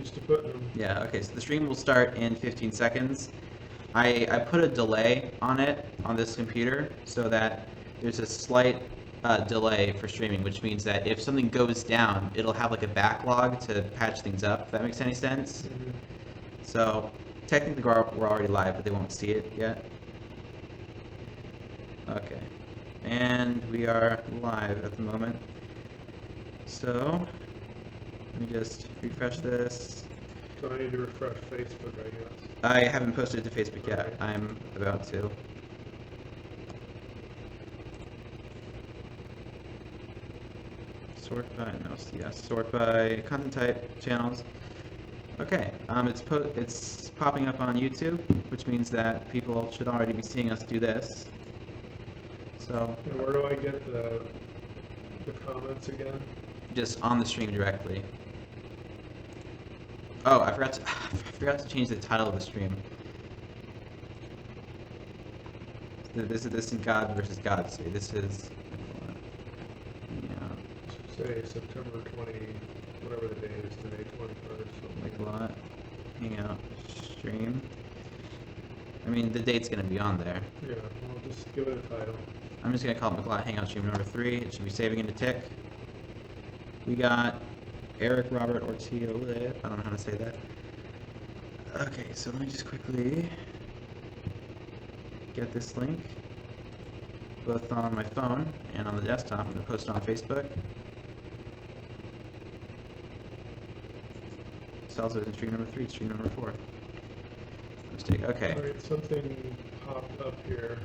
used to putting them. Yeah, okay, so the stream will start in 15 seconds. I put a delay on it on this computer so that there's a slight delay for streaming, which means that if something goes down, it'll have like a backlog to patch things up, if that makes any sense. Mm-hmm. So technically we're already live, but they won't see it yet. Okay, and we are live at the moment. So let me just refresh this. So I need to refresh Facebook, I guess. I haven't posted it to Facebook yet. Okay. I'm about to. Sort by sort by content type channels. Okay, it's popping up on YouTube, which means that people should already be seeing us do this. So And where do I get the comments again? just on the stream directly. Oh, I forgot to change the title of the stream. This isn't God versus God. See, this is Say September 20, whatever the date is today, 21st. MIQLAT Hangout stream. I mean, the date's gonna be on there. Yeah, well, just give it a title. I'm just gonna call it MIQLAT Hangout stream number 3. It should be saving into tick. We got Eric Robert Ortega. I don't know how to say that. Okay, so let me just quickly get this link, both on my phone and on the desktop. I'm gonna post it on Facebook. It's also in stream number 3, stream number 4. Mistake. Okay. All right, something popped up here.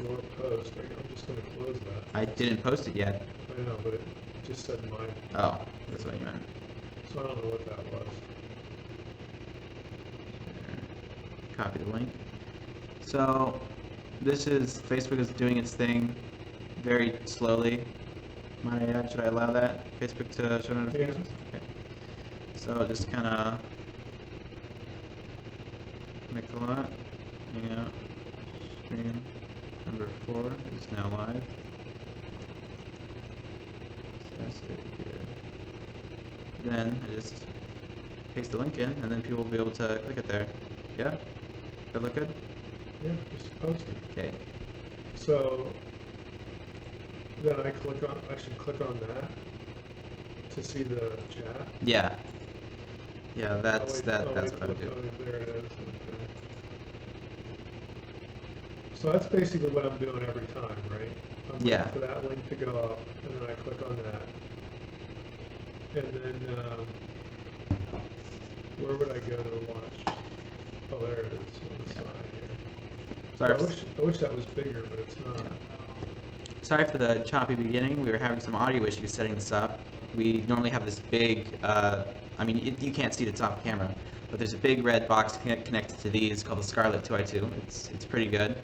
Your post. I'm just going to close that. I didn't post it yet. I know, but it just said mine. Oh, that's what you meant. So I don't know what that was. Copy the link. So this is Facebook is doing its thing very slowly. Should I allow that? Facebook to show notifications? Yeah. Okay. So just kind of MIQLAT, yeah, stream number 4 is now live. Test it here. Then I just paste the link in, and then people will be able to click it there. Yeah? That look good? Yeah, just post it. Okay. So then I should click on that to see the chat. Yeah. Yeah, that's what I would do. Oh, there it is. Okay. So that's basically what I'm doing every time, right? I'm Yeah. waiting for that link to go up, and then I click on that. And then, where would I go to watch? Oh, there it is on the side here. Sorry. I wish that was bigger, but it's not. Yeah. Sorry for the choppy beginning. We were having some audio issues setting this up. We normally have this big, you can't see the top camera, but there's a big red box connected to these called the Scarlett 2i2. It's pretty good.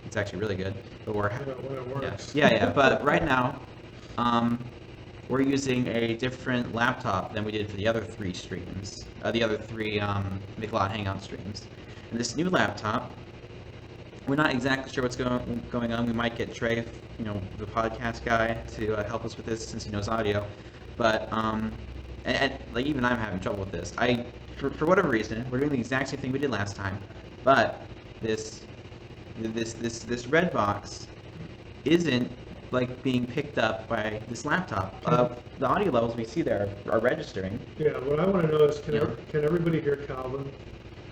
It's actually really good. But When it works. Yeah. But right now, we're using a different laptop than we did for the other 3 streams, the other 3 MIQLAT Hangout streams. And this new laptop, we're not exactly sure what's going on. We might get Trey, the podcast guy, to help us with this since he knows audio. But and like even I'm having trouble with this. For whatever reason, we're doing the exact same thing we did last time, but this red box isn't like being picked up by this laptop. The audio levels we see there are registering. Yeah, what I want to know is can everybody hear Calvin?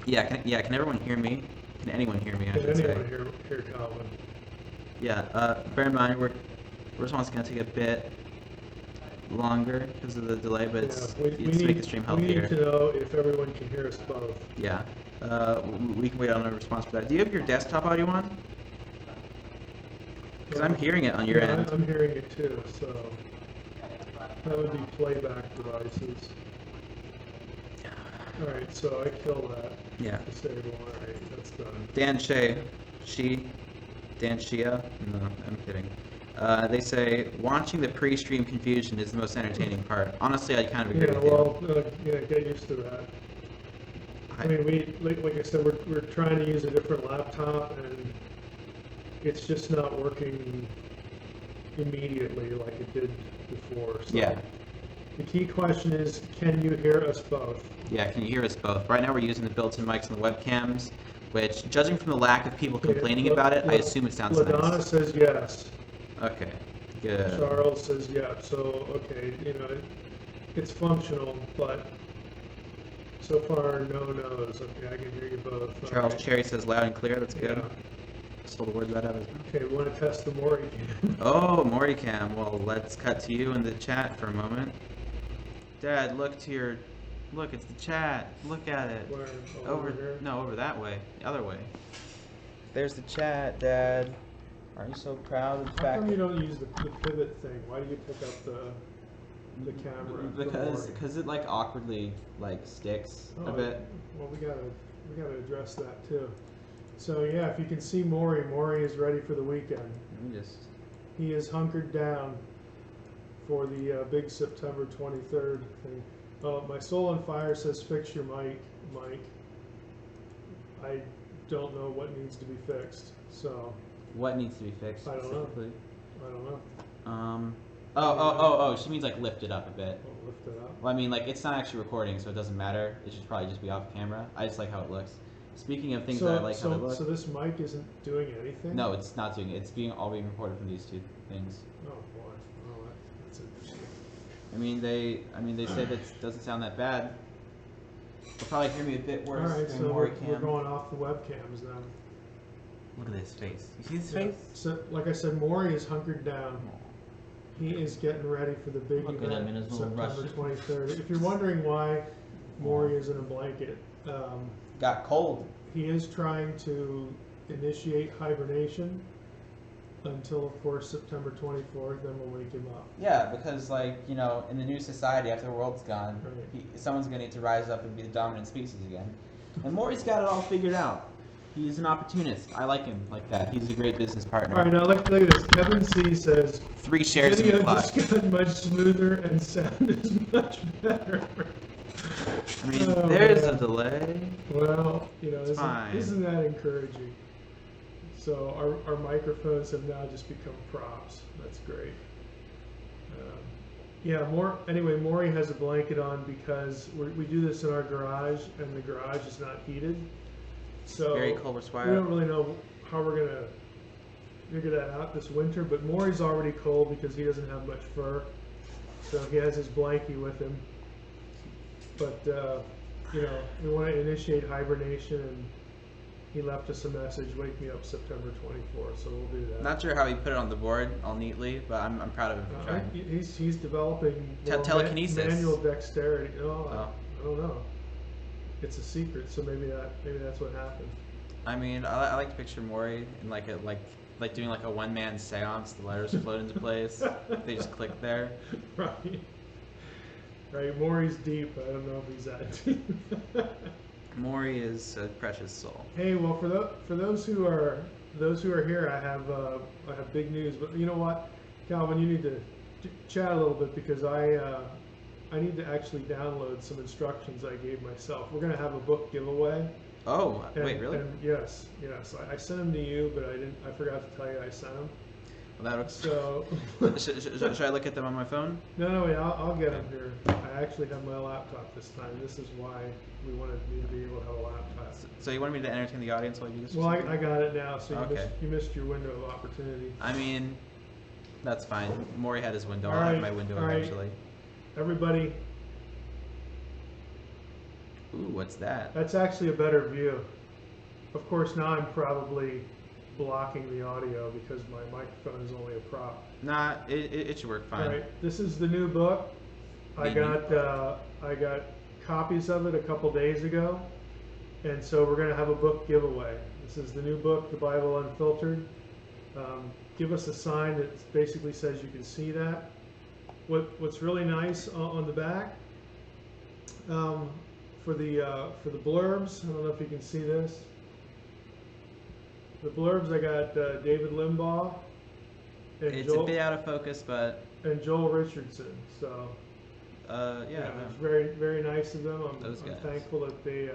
Yeah, can everyone hear me? Can anyone hear me? I Can should say. anyone hear Calvin? Yeah. Bear in mind, we're response is going to take a bit longer because of the delay, but it's to make the stream healthier. We need to know if everyone can hear us both. Yeah. We can wait on a response for that. Do you have your desktop audio on? Because I'm hearing it on your end. I'm hearing it too, so that would be playback devices. Alright, so I kill that. Yeah. Disable, alright, that's done. Dan Shea. No, I'm kidding. They say, watching the pre-stream confusion is the most entertaining part. Honestly, I kind of agree with you. Get used to that. I mean, like I said, we're trying to use a different laptop, and it's just not working immediately like it did before. So Yeah. The key question is, can you hear us both? Yeah, can you hear us both? Right now we're using the built-in mics and the webcams, which, judging from the lack of people complaining about it, I assume it sounds LaDonna nice. says yes. Okay, good. Charles says yeah. So, okay, it's functional, but so far, no no's. Okay, I can hear you both. Charles Okay. Cherry says loud and clear, that's good. Yeah. Stole the words right out of his mouth. Okay, we want to test the Morrie cam. Oh, Morrie cam. Well, let's cut to you in the chat for a moment. Dad, look, it's the chat. Look at it. Where? Over here? No, over that way. The other way. There's the chat, Dad. Aren't you so proud of the How fact come you don't use the pivot thing? Why do you pick up the camera? because it like awkwardly like sticks a bit. Well, we gotta address that too. So yeah, if you can see Morrie is ready for the weekend. Let me just. He is hunkered down for the big September 23rd thing. My Soul on Fire says fix your mic, Mike. I don't know what needs to be fixed, so. What needs to be fixed I don't know. specifically? I don't know. Oh, she means like lift it up a bit. I'll lift it up. Well, I mean, like, it's not actually recording, so it doesn't matter. It should probably just be off camera. I just like how it looks. Speaking of things that I like how they look. So this mic isn't doing anything? No, it's not doing it. It's all being recorded from these two things. Oh boy, oh, that's interesting. I mean, they say that it doesn't sound that bad. They'll probably hear me a bit All worse right, than so Morrie we're cam. going off the webcams then. Look at his face. You see his Yeah. face? So, like I said, Morrie is hunkered down. He is getting ready for the big Look at him in event, his little September rush. 23rd. If you're wondering why Morrie is in a blanket, Got cold. he is trying to initiate hibernation until, of course, September 24th. Then we'll wake him up. Yeah, because like, in the new society after the world's gone, Right. someone's gonna need to rise up and be the dominant species again. And Morrie's got it all figured out. He's an opportunist. I like him like that. He's a great business partner. All right, now look at this. Kevin C says 3 shares in video the plot. just got much smoother and sound is much better. I mean, Oh, there's man. a delay. Well, fine. isn't that encouraging? So our microphones have now just become props. That's great. Yeah, Morrie has a blanket on because we do this in our garage, and the garage is not heated. So Very cold we wire. don't really know how we're gonna figure that out this winter. But Morrie's already cold because he doesn't have much fur, so he has his blankie with him. But we want to initiate hibernation, and he left us a message: "Wake me up September 24th." So we'll do that. Not sure how he put it on the board all neatly, but I'm proud of him for trying. He's developing Telekinesis. manual dexterity. Oh, Oh. I don't know. It's a secret, so maybe that's what happened. I mean, I like to picture Morrie in like doing like a one-man seance. The letters float into place. They just click there. Right. Right. Morrie's deep. I don't know if he's that deep. Morrie is a precious soul. Hey, well, for those who are here, I have big news. But you know what, Calvin, you need to chat a little bit because I need to actually download some instructions I gave myself. We're going to have a book giveaway. Oh, wait, really? And yes. I sent them to you, but I forgot to tell you I sent them. Well, that looks. So. should I look at them on my phone? No, wait, I'll get them here. I actually have my laptop this time. This is why we wanted me to be able to have a laptop. So you wanted me to entertain the audience while you do this? Well, I got it now, so Okay. you missed your window of opportunity. I mean, that's fine. Morrie had his window. All I'll have right, my window all right. eventually. Everybody, Ooh, what's that? that's actually a better view. Of course, now I'm probably blocking the audio because my microphone is only a prop. Nah, it should work fine. All right, this is the new book. I got copies of it a couple days ago, and so we're going to have a book giveaway. This is the new book, The Bible Unfiltered. Give us a sign that basically says you can see that. What's really nice on the back for the blurbs, I don't know if you can see this. The blurbs, I got David Limbaugh and It's a bit out of focus, but Joel Richardson. So yeah, it's very, very nice of them. I'm Those guys. thankful that they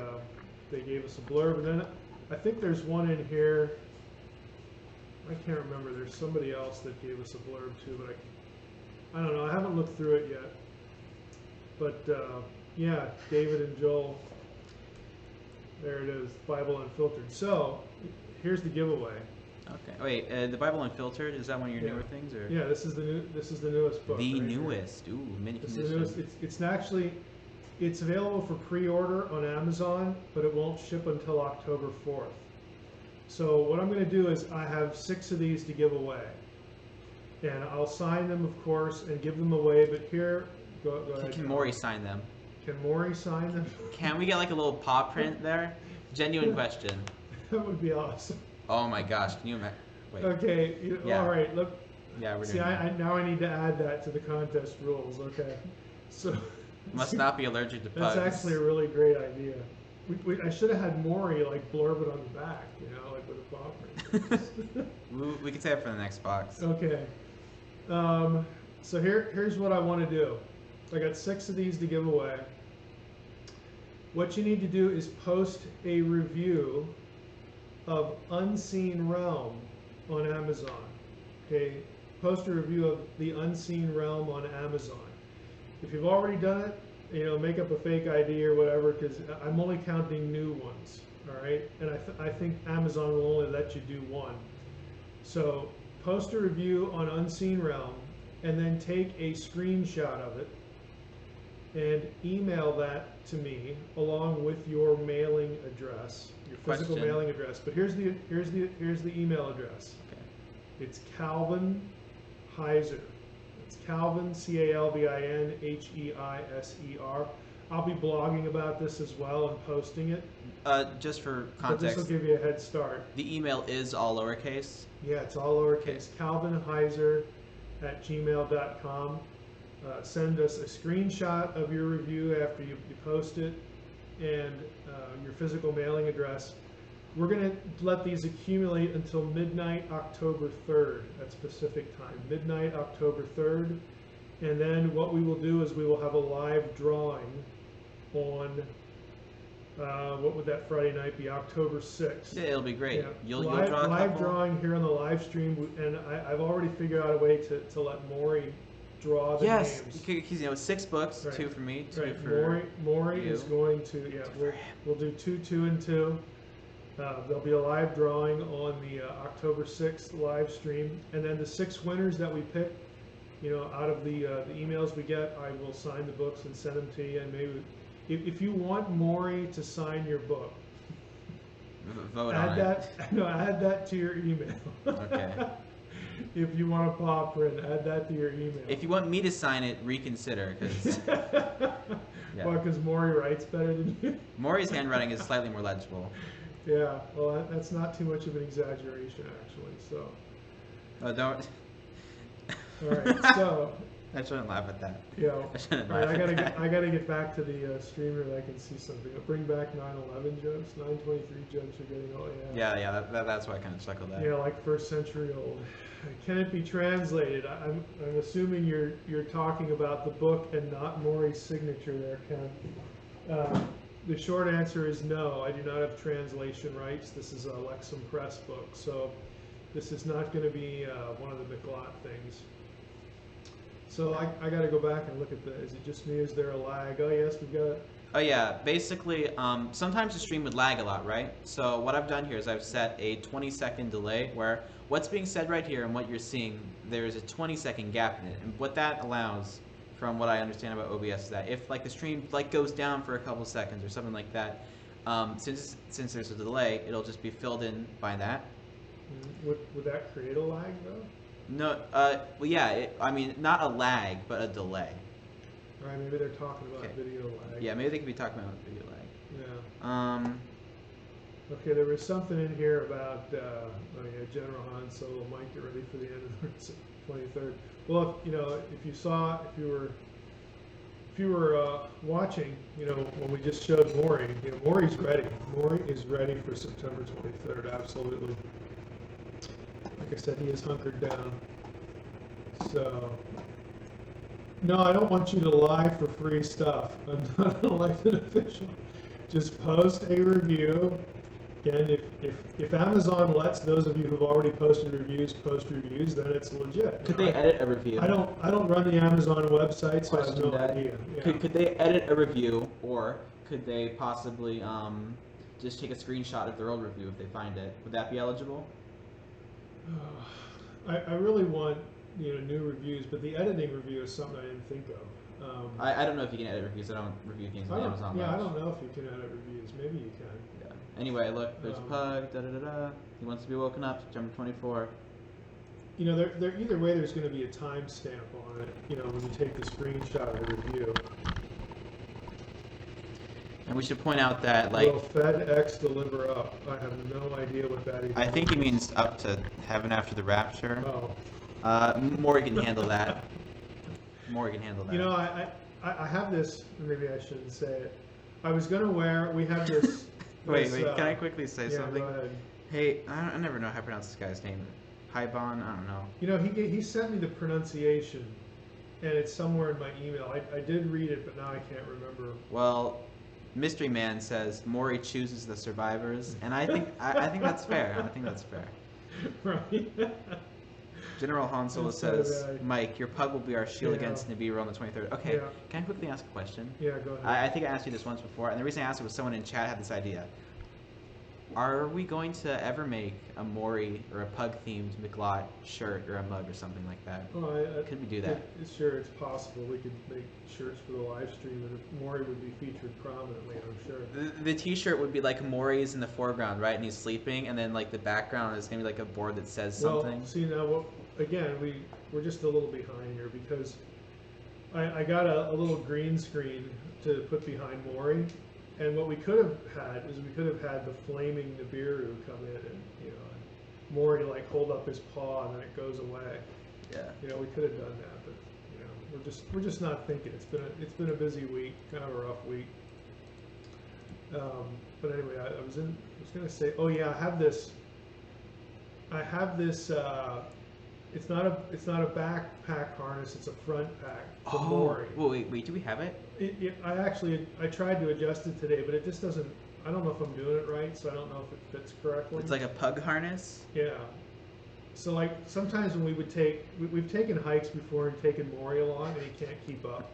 gave us a blurb. And then I think there's one in here. I can't remember. There's somebody else that gave us a blurb too, but I don't know. I haven't looked through it yet. But yeah, David and Joel. There it is, Bible Unfiltered. So here's the giveaway. Okay. Wait, the Bible Unfiltered, is that one of your Yeah. newer things, or? Yeah, this is the newest book. The right here. newest. Ooh, mint This is the condition. newest. It's actually it's available for pre-order on Amazon, but it won't ship until October 4th. So what I'm going to do is I have 6 of these to give away, and I'll sign them, of course, and give them away. But here, go ahead. Can Morrie sign them? Can Maury sign them? Can we get like a little paw print there? Genuine question. That would be awesome. Oh my gosh, can you imagine? Wait. Okay, Yeah. all right. Look, Yeah, we're see, doing that. now I need to add that to the contest rules. Okay, so Must not be allergic to pugs. that's actually a really great idea. I should have had Morrie like blurb it on the back, like with a paw print. We can save it for the next box. Okay. So here's what I want to do. I got 6 of these to give away. What you need to do is post a review of Unseen Realm on Amazon. Okay, post a review of the Unseen Realm on Amazon. If you've already done it, make up a fake ID or whatever, because I'm only counting new ones. All right, and I think Amazon will only let you do one. So post a review on Unseen Realm, and then take a screenshot of it and email that to me along with your mailing address, your physical Question. mailing address. But here's the email address. Okay. It's Calvin Heiser. It's Calvin, CALVIN HEISER. I'll be blogging about this as well and posting it. Just for But this will context, give you a head start. the email is all lowercase. Yeah, it's all lowercase. Calvin Heiser at gmail.com. Send us a screenshot of your review after you post it, and your physical mailing address. We're going to let these accumulate until midnight October 3rd at Pacific time. Midnight October 3rd. And then what we will do is we will have a live drawing on, what would that Friday night be? October 6th. Yeah, it'll be great. Yeah. You'll live, draw a live couple. drawing here on the live stream, and I've already figured out a way to let Maury draw the Yes, names. because 6 books, Right. 2 for me, 2 Right, for Morrie is you. going to, we'll do 2, 2, and 2. There'll be a live drawing on the October 6th live stream, and then the 6 winners that we pick, out of the emails we get, I will sign the books and send them to you. And maybe if you want Morrie to sign your book, vote add on that. it. No, add that to your email. Okay. If you want a paw print, add that to your email. If you want me to sign it, reconsider, because yeah. Well, because Morrie writes better than you. Morrie's handwriting is slightly more legible. Yeah, well, that's not too much of an exaggeration, actually. So, Oh, don't. all right. So, I shouldn't laugh at that. I shouldn't all right, laugh at that. I gotta get back to the streamer that I can see something. I'll bring back 9/11 jokes, 9/23 jokes are getting old. Yeah, that's why I kind of chuckled at. Yeah, like first century old. Can it be translated? I'm assuming you're talking about the book and not Maurie's signature there, Ken. The short answer is no. I do not have translation rights. This is a Lexham Press book, so this is not going to be one of the MIQLAT things. So I got to go back and look at is it just me? Is there a lag? Oh yes, we've got. Oh yeah, basically, sometimes the stream would lag a lot, right? So what I've done here is I've set a 20-second delay where what's being said right here and what you're seeing, there is a 20-second gap in it. And what that allows, from what I understand about OBS, is that if like the stream like goes down for a couple seconds or something like that, since there's a delay, it'll just be filled in by that. Would that create a lag though? No, well yeah, I mean not a lag, but a delay. All right, maybe they're talking about Okay. video lag. Yeah, maybe they could be talking about video lag. Yeah. Okay, there was something in here about General Han Solo might get ready for the end of the 23rd. Well, if you were watching, when we just showed Maury, Maury's ready. Maury is ready for September 23rd. Absolutely. Like I said, he is hunkered down. So. No, I don't want you to lie for free stuff. I'm not an elected official. Just post a review Again, if Amazon lets those of you who've already posted reviews post reviews, then it's legit. Could they edit a review? I don't run the Amazon website, so I have no Question, Dad. idea. Yeah. Could they edit a review, or could they possibly just take a screenshot of their old review if they find it? Would that be eligible? I really want new reviews, but the editing review is something I didn't think of. I don't know if you can edit reviews. I don't review things on Amazon. Yeah, I don't know if you can edit reviews. Maybe you can. Yeah. Anyway, look, there's a pug. Da da da da. He wants to be woken up. September 24. There either way. There's going to be a timestamp on it. When you take the screenshot of the review. And we should point out that, like, will FedEx deliver up? I have no idea what that is. I think he means up to heaven after the rapture. Oh. Maury can handle that. Maury can handle that. I have this. Maybe I shouldn't say it. I was gonna wear. We have this. Wait. Can I quickly say something? Go ahead. Hey, I never know how to pronounce this guy's name. Haibon, I don't know. He sent me the pronunciation, and it's somewhere in my email. I did read it, but now I can't remember. Well, Mystery Man says Morrie chooses the survivors, and I think that's fair. I think that's fair. Right. General Han Solo says, Mike, your pug will be our shield against Nibiru on the 23rd. Okay, can I quickly ask a question? Yeah, go ahead. I think I asked you this once before, and the reason I asked it was someone in chat had this idea. Are we going to ever make a Morrie or a pug-themed MIQLAT shirt or a mug or something like that? Could we do that? Sure, it's possible. We could make shirts for the live stream, and Morrie would be featured prominently, I'm sure. The T-shirt would be like Morrie's in the foreground, right, and he's sleeping, and then like the background is gonna be like a board that says something. Well, see now, again, we're just a little behind here because I got a little green screen to put behind Morrie. And what we could have had is we could have had the flaming Nibiru come in and Morrie like hold up his paw and then it goes away. Yeah. We could have done that, but we're just not thinking. It's been a busy week, kind of a rough week. But anyway, I was gonna say, oh yeah, I have this. It's not a backpack harness. It's a front pack for Morrie. Oh, wait, do we have it? I tried to adjust it today, but it just doesn't. I don't know if I'm doing it right, so I don't know if it fits correctly. It's like a pug harness. Yeah. So like sometimes when we've taken hikes before and taken Morrie along, and he can't keep up.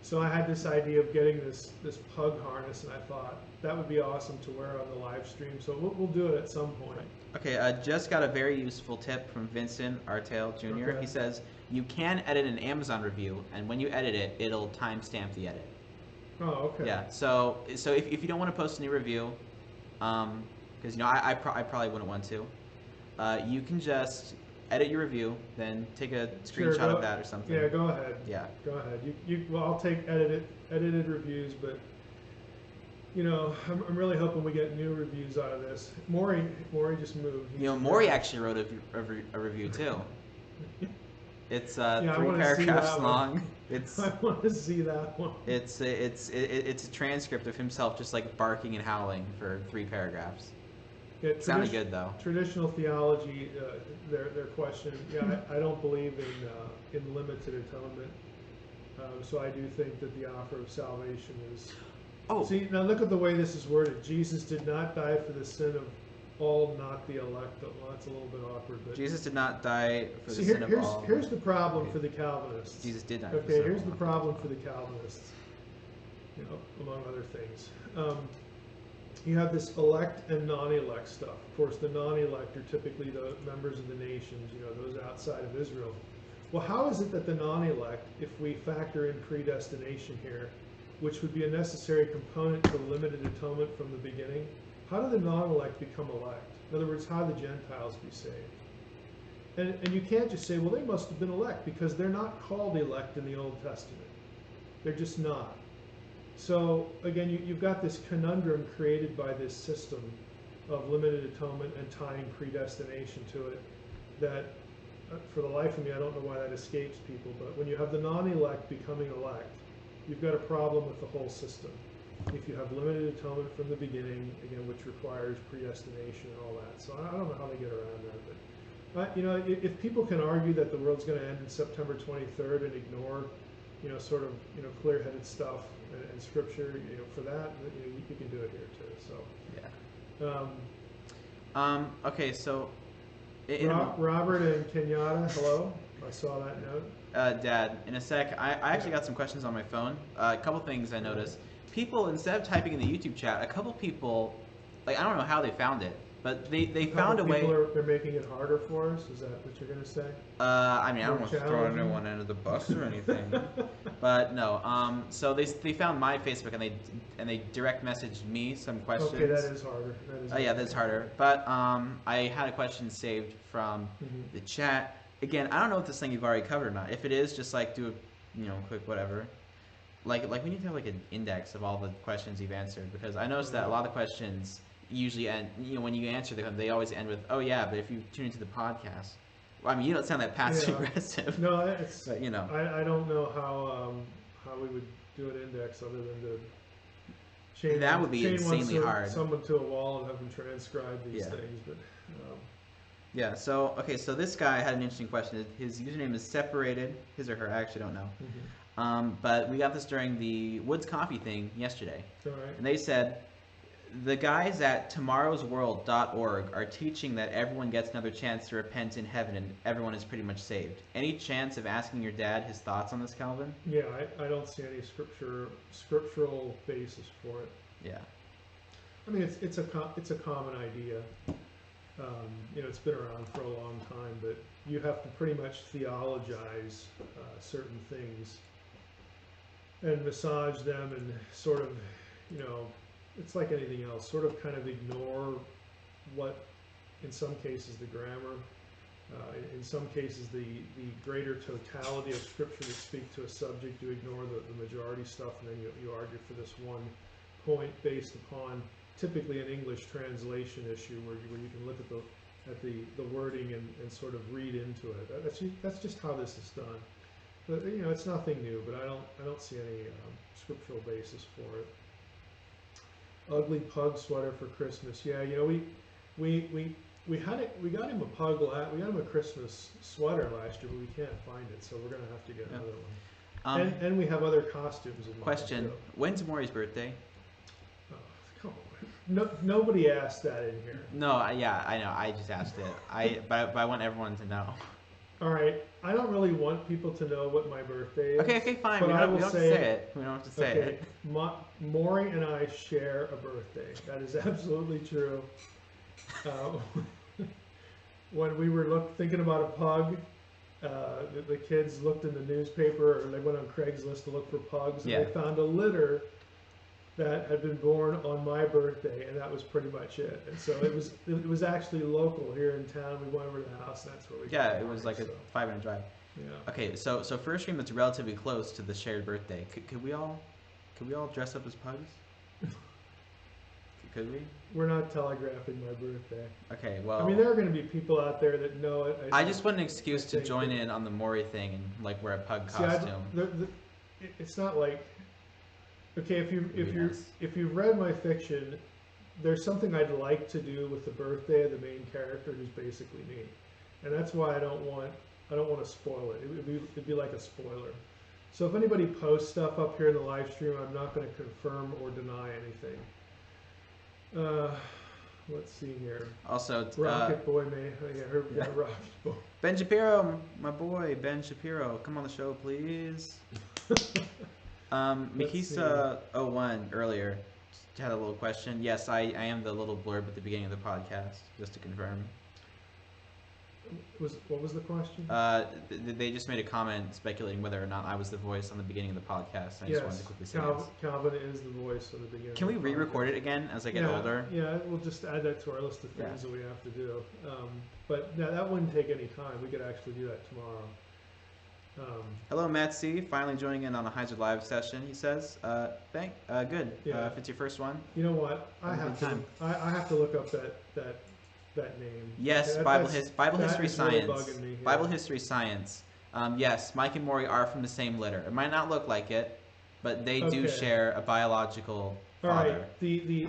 So I had this idea of getting this pug harness, and I thought that would be awesome to wear on the live stream. So we'll do it at some point. Okay, I just got a very useful tip from Vincent Artail Jr. Okay. He says you can edit an Amazon review, and when you edit it, it'll timestamp the edit. Oh, okay. Yeah. So if you don't want to post a new review, because I probably wouldn't want to, you can just edit your review, then take a screenshot of that or something. Yeah, go ahead. Yeah. Go ahead. Well, I'll take edited reviews, but I'm really hoping we get new reviews out of this. Morrie just moved. Morrie actually wrote a review too. It's 3 paragraphs long. I want to see that one. It's a transcript of himself just like barking and howling for 3 paragraphs. Yeah, sounded good though. Traditional theology, their question. Yeah, I don't believe in limited atonement. So I do think that the offer of salvation is. Oh. See, now look at the way this is worded. Jesus did not die for the sin of all, not the elect. Well, that's a little bit awkward. But Jesus did not die for the sin of all. Here's the problem for the Calvinists. Jesus did die for the sin Okay, of here's all. the problem for the Calvinists, among other things. You have this elect and non-elect stuff. Of course, the non-elect are typically the members of the nations, those outside of Israel. Well, how is it that the non-elect, if we factor in predestination here, which would be a necessary component to limited atonement from the beginning, how do the non-elect become elect? In other words, how do the Gentiles be saved? And you can't just say, well, they must have been elect, because they're not called elect in the Old Testament. They're just not. So, again, you've got this conundrum created by this system of limited atonement and tying predestination to it that, for the life of me, I don't know why that escapes people, but when you have the non-elect becoming elect, you've got a problem with the whole system. If you have limited atonement from the beginning, again, which requires predestination and all that. So I don't know how they get around that. But, if people can argue that the world's going to end on September 23rd and ignore, clear-headed stuff and scripture, for that, you can do it here too. So, yeah. Okay, so Robert and Kenyatta, hello. I saw that note. Dad, in a sec, I actually got some questions on my phone. A couple things I noticed. People, instead of typing in the YouTube chat, a couple people, like, I don't know how they found it, but they found a way. They're making it harder for us. Is that what you're gonna say? I mean, I don't More want to throw challenging? anyone under the bus or anything, but no. So they found my Facebook and they direct messaged me some questions. Okay, that is harder. That is. Yeah, that's harder. But I had a question saved from the chat. Again, I don't know if this thing you've already covered or not. If it is, just like do a quick whatever. Like we need to have like an index of all the questions you've answered, because I noticed that a lot of questions usually end. When you answer them, they always end with, "Oh yeah," but if you tune into the podcast, well, I mean, you don't sound that passive aggressive. No, it's. But I don't know how we would do an index other than to chain. That would be chain insanely hard. Someone to a wall and have them transcribe these things, but. Yeah. So okay. So this guy had an interesting question. His username is separated. His or her. I actually don't know. But we got this during the Woods Coffee thing yesterday. All right. And they said the guys at tomorrowsworld.org are teaching that everyone gets another chance to repent in heaven and everyone is pretty much saved. Any chance of asking your dad his thoughts on this, Calvin? Yeah, I don't see any scriptural basis for it. Yeah. I mean, it's a common idea. It's been around for a long time, but you have to pretty much theologize certain things and massage them and sort of, it's like anything else, sort of kind of ignore what, in some cases, the grammar, in some cases, the greater totality of Scripture that speak to a subject. You ignore the majority stuff, and then you argue for this one point based upon typically an English translation issue where you can look at the wording and sort of read into it. That's just how this is done. But it's nothing new. But I don't see any scriptural basis for it. Ugly pug sweater for Christmas. Yeah, we got him a pug. We got him a Christmas sweater last year, but we can't find it, so we're gonna have to get another one. And we have other costumes in mind. Question: when's Maury's birthday? Come on. No, nobody asked that in here. No, yeah, I know. I just asked it. But I want everyone to know. All right. I don't really want people to know what my birthday is. Okay, fine. But We don't have to say it. We don't have to say it. Morrie and I share a birthday. That is absolutely true. When we were thinking about a pug, the kids looked in the newspaper, or they went on Craigslist to look for pugs, and they found a litter that had been born on my birthday, and that was pretty much it. And so it was actually local here in town. We went over to the house, and that's where we got it was like a 5-minute drive. Yeah. Okay, so for a stream that's relatively close to the shared birthday, could we all dress up as pugs? Could we? We're not telegraphing my birthday. Okay, well. I mean, there are going to be people out there that know it. I just want an excuse to join in on the Morrie thing and like wear a pug costume. It's not like. Okay, if you've read my fiction, there's something I'd like to do with the birthday of the main character, who's basically me, and that's why I don't want to spoil it. It'd be like a spoiler. So if anybody posts stuff up here in the live stream, I'm not going to confirm or deny anything. Let's see here. Also, Rocket Boy may. Rocket Boy. Ben Shapiro, my boy, Ben Shapiro, come on the show, please. Mikisa01 earlier had a little question. Yes, I am the little blurb at the beginning of the podcast, just to confirm. What was the question? They just made a comment speculating whether or not I was the voice on the beginning of the podcast. I just wanted to quickly say Calvin is the voice of the beginning. Can we re-record it again as I get older? Yeah, we'll just add that to our list of things that we have to do. But yeah, that wouldn't take any time. We could actually do that tomorrow. Hello, Matt C. Finally joining in on a Heiser Live session. He says, good. Yeah. If it's your first one. You know what? I have to look up that name. Yes, okay, Bible history science. Really me, yeah. Bible history science. Yes, Mike and Morrie are from the same litter. It might not look like it, but they do share a biological father. All right. The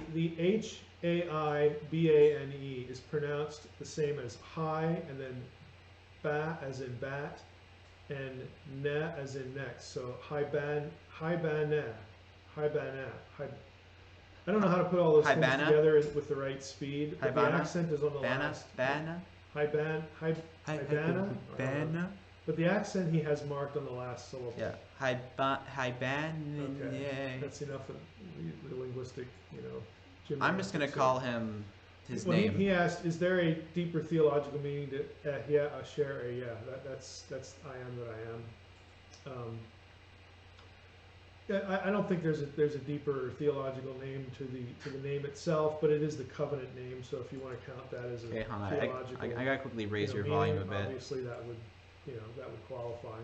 Haibane is pronounced the same as high, and then ba as in bat, and na as in next. So Haibane. I don't know how to put all those things Hibana? together with the right speed. But the Hibana? accent is on the Bana? last. Bana? Hibana. Bana? But the accent he has marked on the last syllable. Yeah. Hiban. Okay. That's enough of the linguistic, I'm just gonna gymnastics call him his Well, name. he asked, "Is there a deeper theological meaning to share a That's I am that I am." I don't think there's a deeper theological name to the name itself, but it is the covenant name. So if you want to count that as a Okay, hold on. theological, I gotta quickly raise your meaning, volume a bit. Obviously, that would qualify.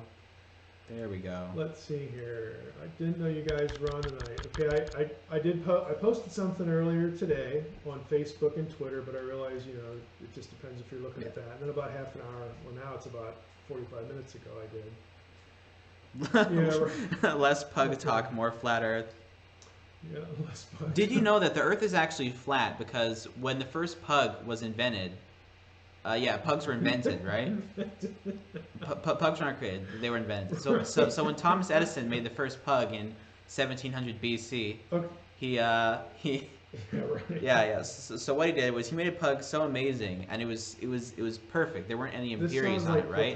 There we go. Let's see here. I didn't know you guys were on tonight. Okay, I posted something earlier today on Facebook and Twitter, but I realized it just depends if you're looking at that. And then about half an hour. Well, now it's about 45 minutes ago. I did. Less pug talk, more flat Earth. Yeah, less pug. Did you know that the Earth is actually flat? Because when the first pug was invented, pugs were invented, right? Pugs weren't created; they were invented. So when Thomas Edison made the first pug in 1700 BC, okay. So what he did was he made a pug so amazing, and it was perfect. There weren't any impurities on it, right?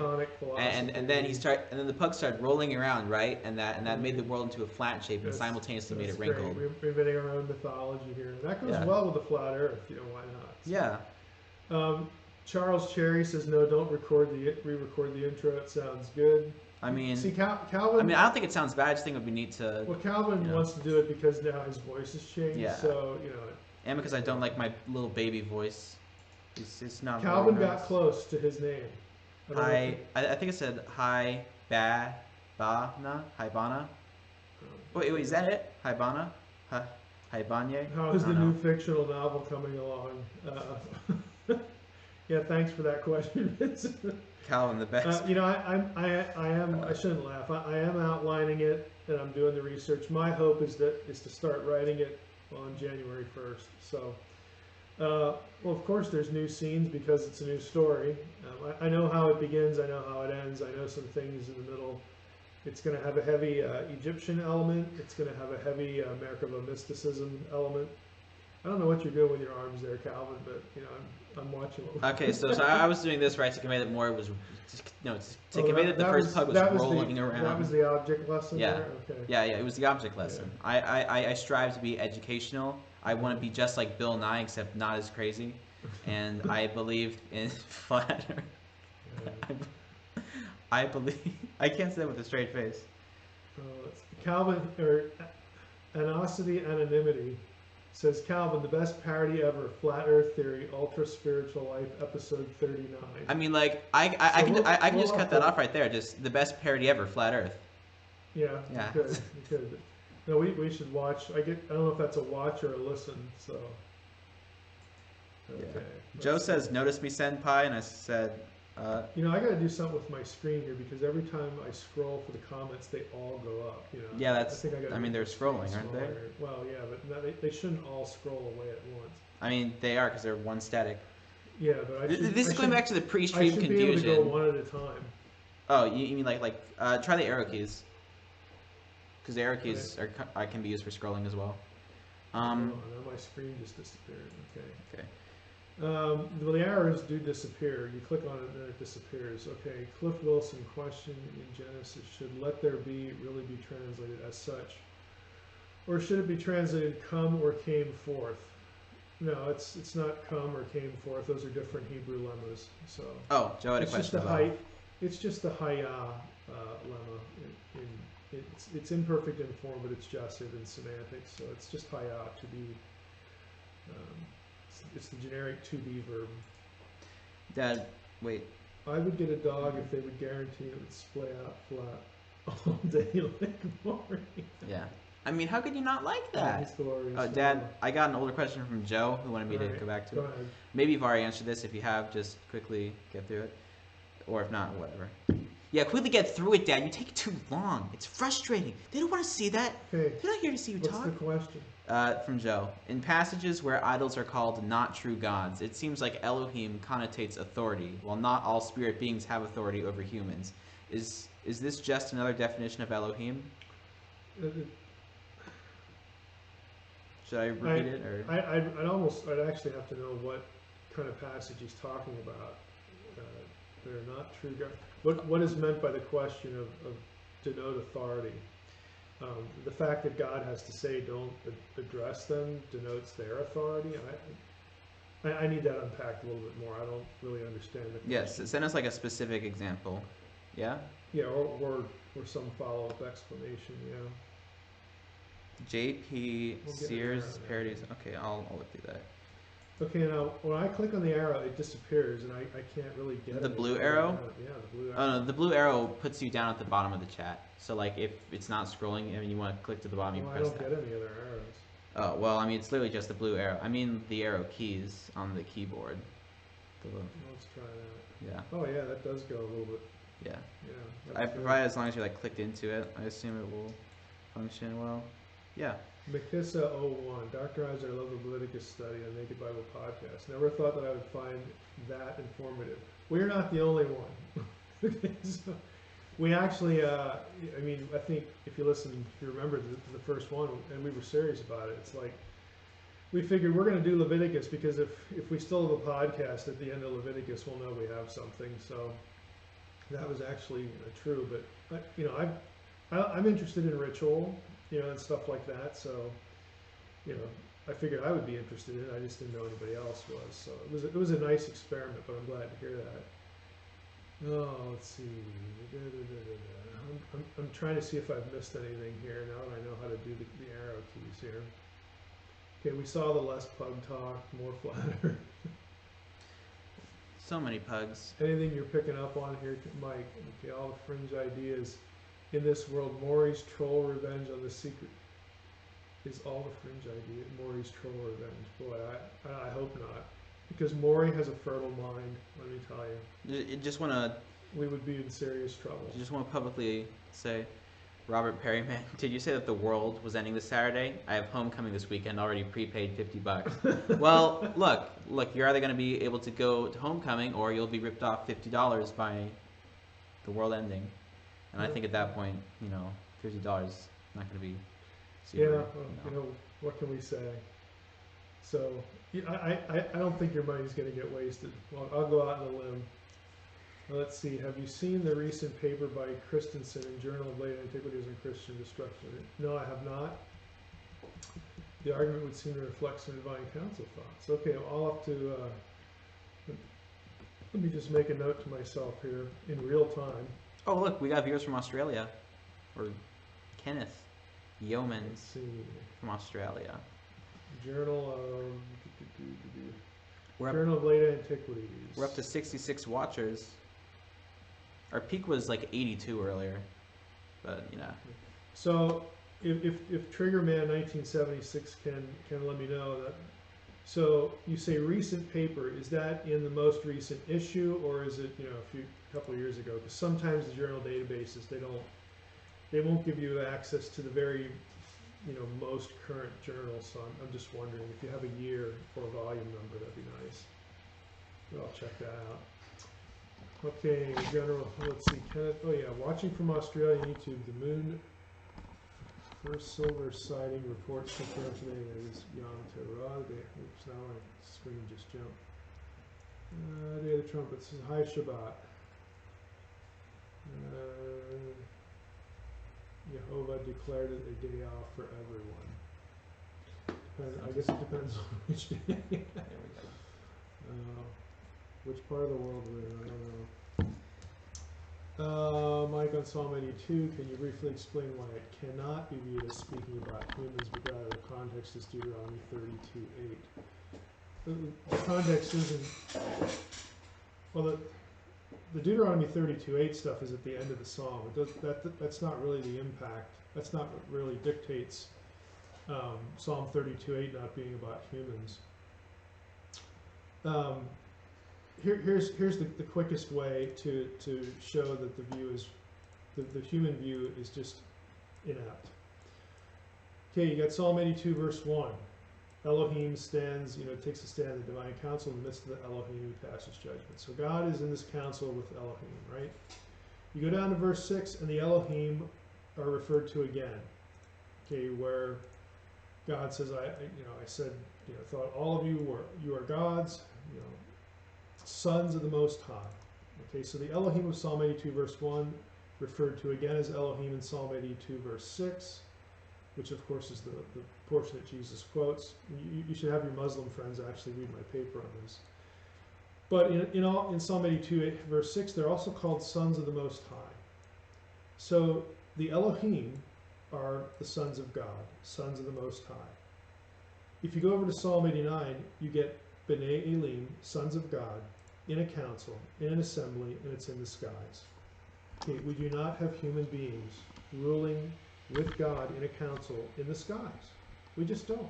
And then and then the pug started rolling around, right? And that made the world into a flat shape and simultaneously made it wrinkled. Great. We're inventing our own mythology here, and that goes well with the flat Earth. Why not? So, yeah. Charles Cherry says no. Don't re-record the intro. It sounds good. I mean, see, Calvin. I mean, I don't think it sounds bad. I just think it would be neat to. Well, Calvin wants to do it because now his voice has changed. Yeah. So And because I don't like my little baby voice. It's not. Calvin got close to his name. I think it said Hibana. Wait, is that it? Hibana? Hibanye? How is the new fictional novel coming along? Yeah, thanks for that question. Calvin, the best. I shouldn't laugh. I am outlining it, and I'm doing the research. My hope is to start writing it on January 1st. So, well, of course, there's new scenes because it's a new story. I know how it begins. I know how it ends. I know some things in the middle. It's going to have a heavy Egyptian element. It's going to have a heavy Merkaba mysticism element. I don't know what you're doing with your arms there, Calvin, but I'm watching. Okay, so I was doing this right to convey that Morrie was, to convey that the first pug was rolling around. That was the object lesson. Yeah. There? Okay. Yeah, it was the object lesson. Yeah. I strive to be educational. I want to be just like Bill Nye, except not as crazy. And I believed in flat Earth. I believe. I can't say that with a straight face. Calvin or Anosity Anonymity says, Calvin, the best parody ever, Flat Earth Theory, Ultra Spiritual Life, episode 39. I mean, like, I can just cut that off right there. Just the best parody ever, Flat Earth. Yeah. You could. No, we should watch. I don't know if that's a watch or a listen. So. Okay. Yeah. Joe says, "Notice me, senpai," and I said, I got to do something with my screen here because every time I scroll for the comments, they all go up. Yeah, that's. I mean, they're scrolling, aren't they? Well, yeah, but they shouldn't all scroll away at once. I mean, they are because they're one static. Yeah, but this is going back to the pre-stream confusion. I should be able to go one at a time. Oh, you mean like try the arrow keys? Because the arrow keys can be used for scrolling as well. Now my screen just disappeared. Okay. Well, the arrows do disappear. You click on it and then it disappears. Okay, Cliff Wilson question in Genesis: should "let there be" really be translated as such, or should it be translated "come" or "came forth"? No, it's not "come" or "came forth." Those are different Hebrew lemmas. So. Oh, Joe had a question about. It's just the Haya lemma. It's imperfect in form, but it's jussive in semantics. So it's just Haya to be. It's the generic to be verb. Dad, wait. I would get a dog if they would guarantee it would splay out flat all day like Morrie. Yeah. I mean, how could you not like that? He's glorious. Oh, Dad, I got an older question from Joe who wanted me to go back to go it. ahead. Maybe you've already answered this. If you have, just quickly get through it. Or if not, whatever. Yeah, quickly get through it, Dad. You take too long. It's frustrating. They don't want to see that. Okay. They're not here to see you talk. What's the question? From Joe. In passages where idols are called not true gods, it seems like Elohim connotates authority, while not all spirit beings have authority over humans. Is this just another definition of Elohim? Should I repeat it? Or? I'd actually have to know what kind of passage he's talking about. They're not true God. What is meant by the question of denote authority? The fact that God has to say don't address them denotes their authority. I need that unpacked a little bit more. I don't really understand the question. Yes, send us like a specific example. Yeah? Yeah, or some follow-up explanation, yeah. JP We'll get Sears there. parodies. Okay, I'll look through that. Okay, now when I click on the arrow, it disappears, and I can't really get The it. blue arrow? Yeah, the blue arrow. Oh no, the blue arrow puts you down at the bottom of the chat. So like if it's not scrolling and you want to click to the bottom, you Well, I press don't that. get any other arrows. Oh well, I mean it's literally just the blue arrow. I mean the arrow keys on the keyboard. Let's try that. Yeah. Oh yeah, that does go a little bit. Yeah. Yeah. I provide as long as you're like clicked into it. I assume it will function well. Yeah. Makissa 01, Dr. Oz, I love the Leviticus study on Naked Bible Podcast. Never thought that I would find that informative. We're not the only one. So, we actually, I mean, I think if you remember the first one, and we were serious about it, it's like, we figured we're going to do Leviticus because if we still have a podcast at the end of Leviticus, we'll know we have something. So that was actually true. But, you know, I'm interested in ritual, you know, and stuff like that. So, you know, I figured I would be interested in it. I just didn't know anybody else was. So it was a nice experiment, but I'm glad to hear that. Oh, let's see. I'm trying to see if I've missed anything here now that I know how to do the arrow keys here. Okay, we saw the less pug talk, more flatter. So many pugs. Anything you're picking up on here, Mike? Okay, all the fringe ideas in this world. Maury's troll revenge on the secret is all the fringe idea. Maury's troll revenge. Boy, I hope not, because Morrie has a fertile mind. Let me tell you. You just want to. We would be in serious trouble. You just want to publicly say, Robert Perryman, did you say that the world was ending this Saturday? I have homecoming this weekend, already prepaid $50. Well, look, you're either going to be able to go to homecoming or you'll be ripped off $50 by the world ending. And I think at that point, you know, $50 is not going to be super, Yeah, well, you know, what can we say? So, I don't think your money's going to get wasted. Well, I'll go out on a limb. Let's see, have you seen the recent paper by Christensen in Journal of Late Antiquities and Christian Destruction? No, I have not. The argument would seem to reflect some divine council thoughts. Okay, I'll have to, let me just make a note to myself here in real time. Oh, look, we got viewers from Australia. Or Kenneth Yeomans from Australia. Journal of... We're Journal of Late Antiquities. We're up to 66 watchers. Our peak was like 82 earlier, but you know. So if Triggerman 1976 can let me know that. So you say recent paper, is that in the most recent issue, or is it, you know, a couple of years ago? Because sometimes the journal databases they won't give you access to the very, you know, most current journal. So I'm just wondering if you have a year or a volume number, that'd be nice. But I'll check that out. Okay, general, let's see, Kenneth, oh yeah, watching from Australia YouTube, the moon first silver sighting reports confirmed today that is Yom Teruah. Oops, now my screen just jumped. Day of the Trumpets, this is High Shabbat. Jehovah declared it a day off for everyone. I guess it depends on which day. There we go. Which part of the world we're in, I don't know. Mike, on Psalm 82, can you briefly explain why it cannot be viewed as speaking about humans, but rather the context is Deuteronomy 32:8? The context isn't... Well, the Deuteronomy 32:8 stuff is at the end of the psalm. That's not really the impact. That's not what really dictates Psalm 32:8 not being about humans. Here's the quickest way to show that the view is the human view is just inept. Okay, you got Psalm 82 verse 1. Elohim stands, you know, takes a stand in the divine council in the midst of the Elohim who passes judgment. So God is in this council with Elohim, right? You go down to verse 6 and the Elohim are referred to again. Okay, where God says, I said, thought all of you are gods, sons of the Most High. Okay, so the Elohim of Psalm 82 verse 1 referred to again as Elohim in Psalm 82 verse 6, which of course is the portion that Jesus quotes. You should have your Muslim friends actually read my paper on this. But in Psalm 82 verse 6, they're also called sons of the Most High. So the Elohim are the sons of God, sons of the Most High. If you go over to Psalm 89, you get B'nai Elim, sons of God, in a council, in an assembly, and it's in the skies. Okay, we do not have human beings ruling with God in a council in the skies. We just don't.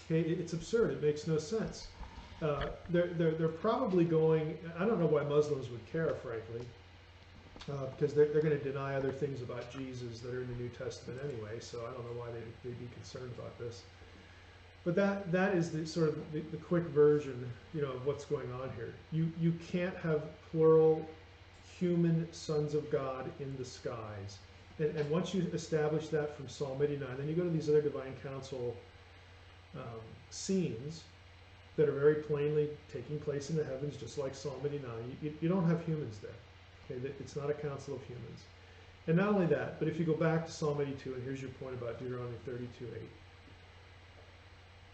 Okay, it's absurd. It makes no sense. They're probably going. I don't know why Muslims would care, frankly, because they're going to deny other things about Jesus that are in the New Testament anyway. So I don't know why they'd be concerned about this. But that is the sort of the quick version, of what's going on here. You can't have plural human sons of God in the skies. And once you establish that from Psalm 89, then you go to these other divine council scenes that are very plainly taking place in the heavens, just like Psalm 89. You don't have humans there. Okay, it's not a council of humans. And not only that, but if you go back to Psalm 82, and here's your point about Deuteronomy 32:8.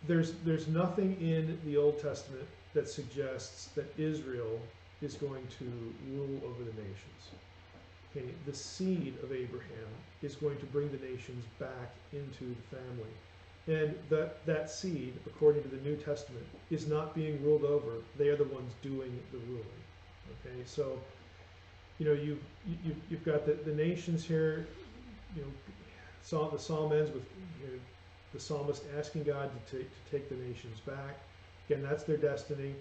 There's nothing in the Old Testament that suggests that Israel is going to rule over the nations. Okay, the seed of Abraham is going to bring the nations back into the family. And that seed, according to the New Testament, is not being ruled over. They are the ones doing the ruling. Okay, so you've got the nations here. The psalm ends with the psalmist asking God to take the nations back. Again, that's their destiny.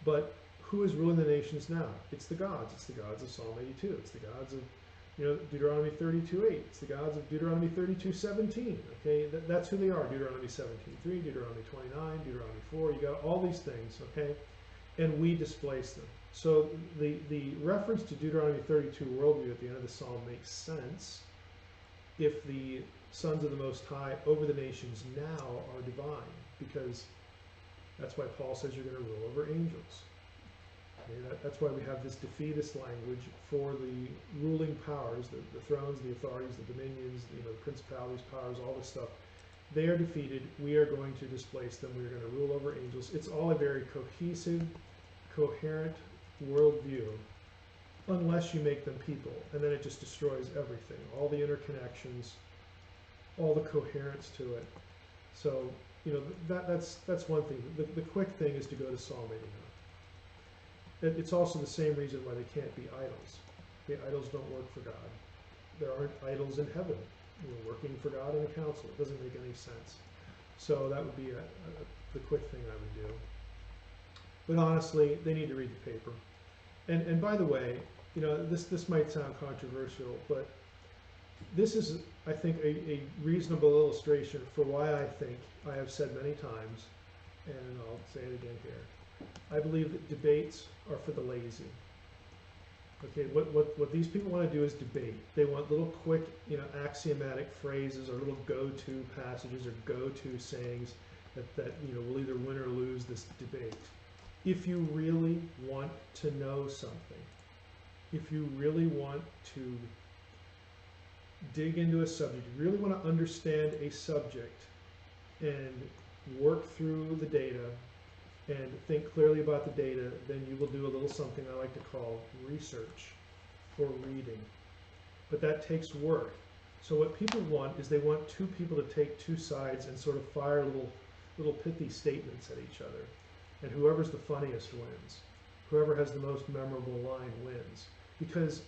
But who is ruling the nations now? It's the gods. It's the gods of Psalm 82. It's the gods of Deuteronomy 32:8. It's the gods of Deuteronomy 32:17. Okay, that's who they are. Deuteronomy 17:3, Deuteronomy 29, Deuteronomy 4. You got all these things. Okay, and we displace them. So the reference to Deuteronomy 32 worldview at the end of the psalm makes sense if the sons of the Most High over the nations now are divine, because that's why Paul says you're going to rule over angels. Okay, that's why we have this defeatist language for the ruling powers, the thrones, the authorities, the dominions, the principalities, powers, all this stuff. They are defeated. We are going to displace them. We are going to rule over angels. It's all a very cohesive, coherent worldview, unless you make them people, and then it just destroys everything, all the interconnections, all the coherence to it. So that's one thing. The quick thing is to go to Psalm 89. It's also the same reason why they can't be idols. The idols don't work for God. There aren't idols in heaven. Working for God in a council. It doesn't make any sense. So that would be the quick thing I would do. But honestly, they need to read the paper. And by the way, this might sound controversial, but this is, I think, a reasonable illustration for why I think I have said many times, and I'll say it again here. I believe that debates are for the lazy. Okay, what these people want to do is debate. They want little quick, axiomatic phrases or little go-to passages or go-to sayings that will either win or lose this debate. If you really want to know something, if you really want to dig into a subject, you really want to understand a subject and work through the data and think clearly about the data, then you will do a little something I like to call research or reading. But that takes work. So what people want is they want two people to take two sides and sort of fire little pithy statements at each other. And whoever's the funniest wins. Whoever has the most memorable line wins. Because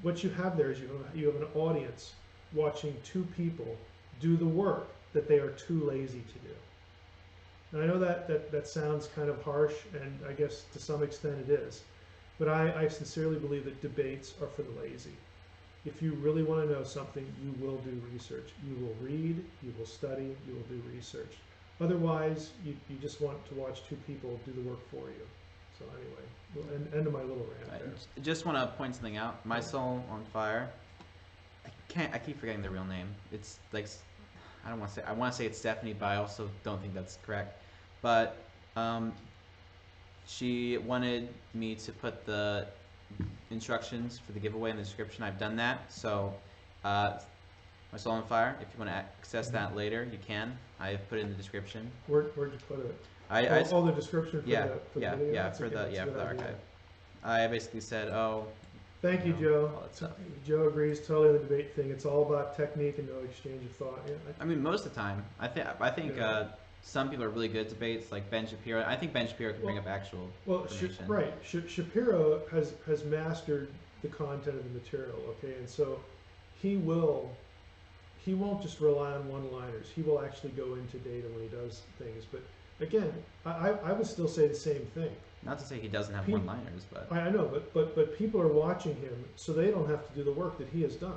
what you have there is you have an audience watching two people do the work that they are too lazy to do. And I know that sounds kind of harsh, and I guess to some extent it is. But I sincerely believe that debates are for the lazy. If you really want to know something, you will do research. You will read, you will study, you will do research. Otherwise, you just want to watch two people do the work for you. So anyway, end of my little rant there. I just want to point something out. My Soul on Fire. I keep forgetting the real name. It's like I don't want to say, I want to say it's Stephanie, but I also don't think that's correct. But she wanted me to put the instructions for the giveaway in the description. I've done that. So, My Soul on Fire, if you want to access that later, you can. I have put it in the description. Where'd you put it? I the description for yeah, the yeah, video? yeah, That's for okay. the That's a yeah, for good the idea. archive. I basically said, oh, Thank you, know, Joe. all that stuff. Joe agrees totally on the debate thing. It's all about technique and no exchange of thought. Yeah, I mean, most of the time, I think Yeah. some people are really good at debates, like Ben Shapiro. I think Ben Shapiro can bring up actual information. right. Shapiro has mastered the content of the material. Okay, and so he won't just rely on one-liners. He will actually go into data when he does things. But again, I would still say the same thing. Not to say he doesn't have Pe- one-liners, but I know, but people are watching him, so they don't have to do the work that he has done.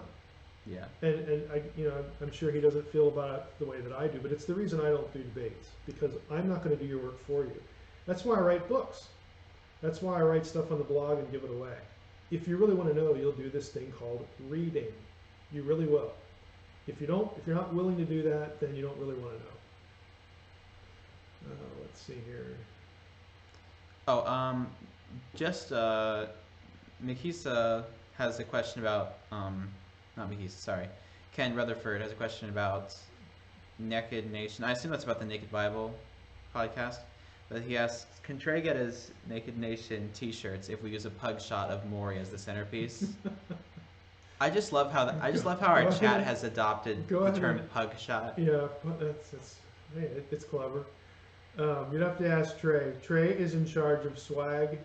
yeah. And I'm sure he doesn't feel about it the way that I do, but it's the reason I don't do debates, because I'm not going to do your work for you. That's why I write books. That's why I write stuff on the blog and give it away. If you really want to know, you'll do this thing called reading. You really will. If you're not willing to do that, then you don't really want to know. Let's see here. Oh, just Mikisa has a question about not Mikisa, sorry. Ken Rutherford has a question about Naked Nation. I assume that's about the Naked Bible podcast. But he asks, can Trey get his Naked Nation t-shirts if we use a pug shot of Morrie as the centerpiece? I just love how our chat has adopted the term pug shot. Yeah, it's clever. You'd have to ask Trey. Trey is in charge of swag,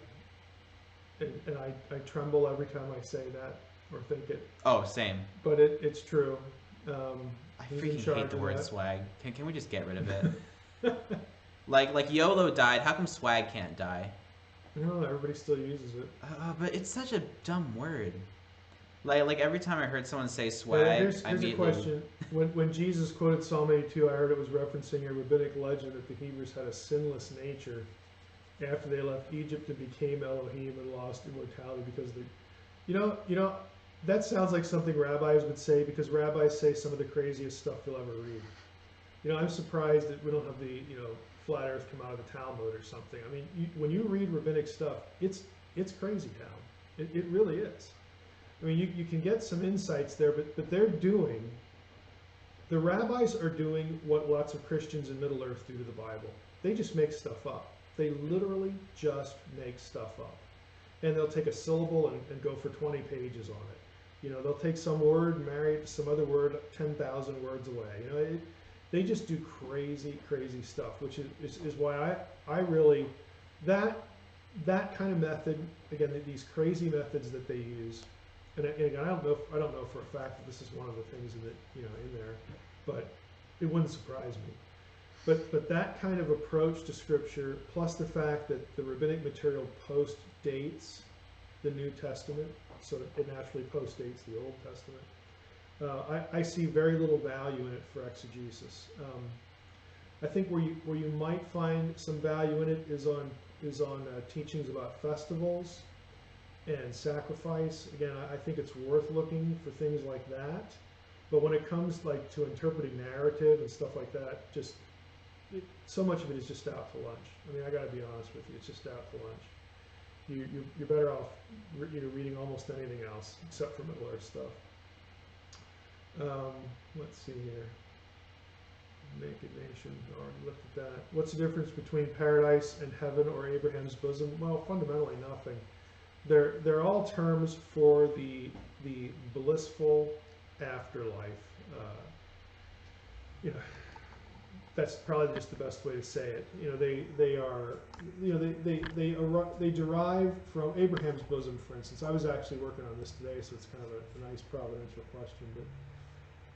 and I tremble every time I say that or think it. Oh, same. But it's true. I He's in freaking charge hate the of word that. swag. Can we just get rid of it? like YOLO died. How come swag can't die? No, everybody still uses it. But it's such a dumb word. Like every time I heard someone say But swag, here's a question. When Jesus quoted Psalm 82, I heard it was referencing a rabbinic legend that the Hebrews had a sinless nature after they left Egypt and became Elohim and lost immortality because they, you know, that sounds like something rabbis would say, because rabbis say some of the craziest stuff you'll ever read. I'm surprised that we don't have the flat Earth come out of the Talmud or something. I mean, when you read rabbinic stuff, it's crazy town. It really is. I mean, you can get some insights there, but the rabbis are doing what lots of Christians in Middle Earth do to the Bible. They just make stuff up. They literally just make stuff up. And they'll take a syllable and go for 20 pages on it. They'll take some word and marry it to some other word 10,000 words away. They just do crazy, crazy stuff, which is why I really, that kind of method, again, these crazy methods that they use. And again, I don't know for a fact that this is one of the things in there, but it wouldn't surprise me. But that kind of approach to Scripture, plus the fact that the rabbinic material post-dates the New Testament, so it naturally post-dates the Old Testament, I see very little value in it for exegesis. I think where you might find some value in it is on teachings about festivals and sacrifice. Again, I think it's worth looking for things like that. But when it comes to interpreting narrative and stuff like that, so much of it is just out to lunch. I mean, I got to be honest with you, it's just out to lunch. You're better off reading almost anything else except for Middle Earth stuff. Let's see here. Naked Nation, already looked at that. What's the difference between paradise and heaven or Abraham's bosom? Well, fundamentally nothing. They're all terms for the blissful afterlife. That's probably just the best way to say it. They derive from Abraham's bosom, for instance. I was actually working on this today, so it's kind of a nice providential question.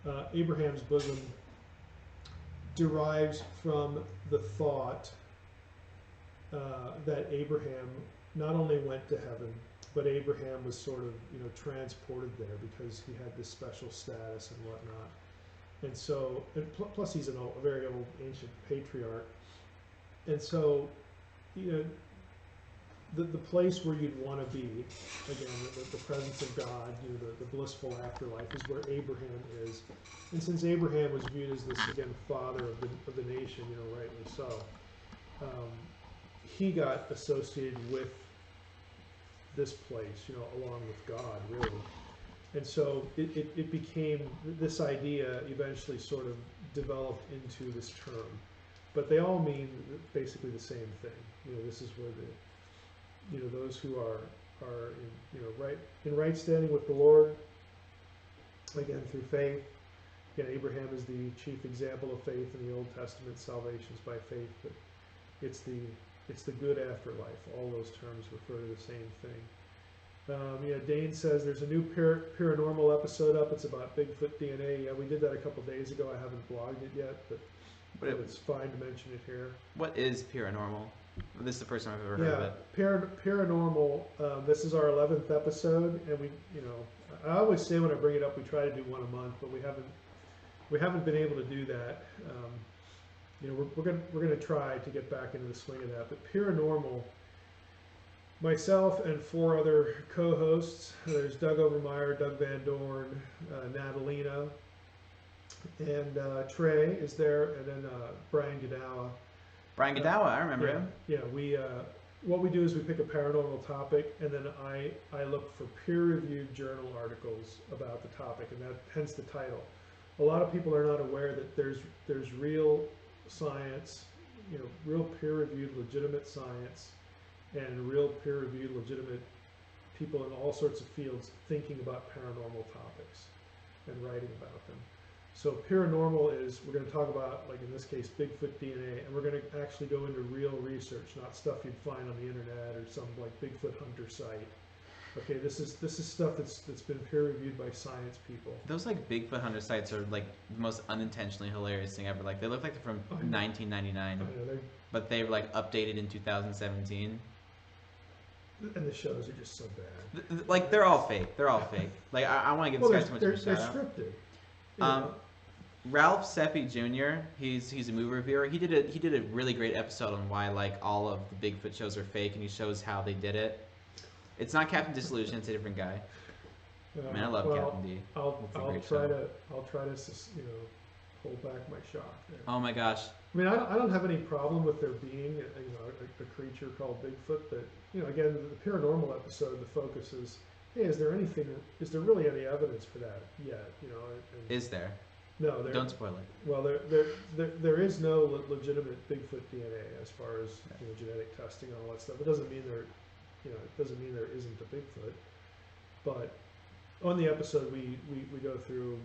But Abraham's bosom derives from the thought that Abraham not only went to heaven, but Abraham was sort of transported there because he had this special status and whatnot. And so, plus he's a very old ancient patriarch. And so, the place where you'd want to be, again, the presence of God, the blissful afterlife, is where Abraham is. And since Abraham was viewed as this, again, father of the nation, rightly so, he got associated with this place, along with God, really. And so it became, this idea eventually sort of developed into this term. But they all mean basically the same thing. This is where those who are in right standing with the Lord, again, through faith. Again, Abraham is the chief example of faith in the Old Testament. Salvation is by faith, but it's the good afterlife. All those terms refer to the same thing. Dane says there's a new paranormal episode up. It's about Bigfoot DNA. Yeah, we did that a couple days ago. I haven't blogged it yet, but it's fine to mention it here. What is paranormal? This is the first time I've ever heard of it. Paranormal. This is our 11th episode, and I always say when I bring it up, we try to do one a month, but we haven't been able to do that. We're gonna try to get back into the swing of that. But paranormal. Myself and 4 other co-hosts. There's Doug Overmeyer, Doug Van Dorn, Natalina, and Trey is there, and then Brian Godawa. Brian Godawa, I remember him. Yeah, what we do is we pick a paranormal topic, and then I look for peer-reviewed journal articles about the topic, and hence the title. A lot of people are not aware that there's real science, real peer-reviewed, legitimate science, and real peer-reviewed, legitimate people in all sorts of fields thinking about paranormal topics and writing about them. So paranormal is, we're going to talk about, like in this case, Bigfoot DNA, and we're going to actually go into real research, not stuff you'd find on the internet or some like Bigfoot hunter site. Okay, this is stuff that's been peer-reviewed by science people. Those like Bigfoot hunter sites are like the most unintentionally hilarious thing ever. Like they look like they're from 1999, but they were like updated in 2017. And the shows are just so bad. Like they're all fake. They're all fake. Like I want to give this guy too much of a shout out. They're scripted. Ralph Seppi Jr. He's a movie reviewer. He did a really great episode on why like all of the Bigfoot shows are fake, and he shows how they did it. It's not Captain Disillusion. It's a different guy. Man, I love Captain D. I'll try to hold back my shock there. Oh my gosh. I mean, I don't have any problem with there being a creature called Bigfoot, but again, the paranormal episode, the focus is, hey, is there really any evidence for that yet? Is there? No, don't spoil it. Well, there is no legitimate Bigfoot DNA as far as genetic testing and all that stuff. It doesn't mean there isn't a Bigfoot, but on the episode we go through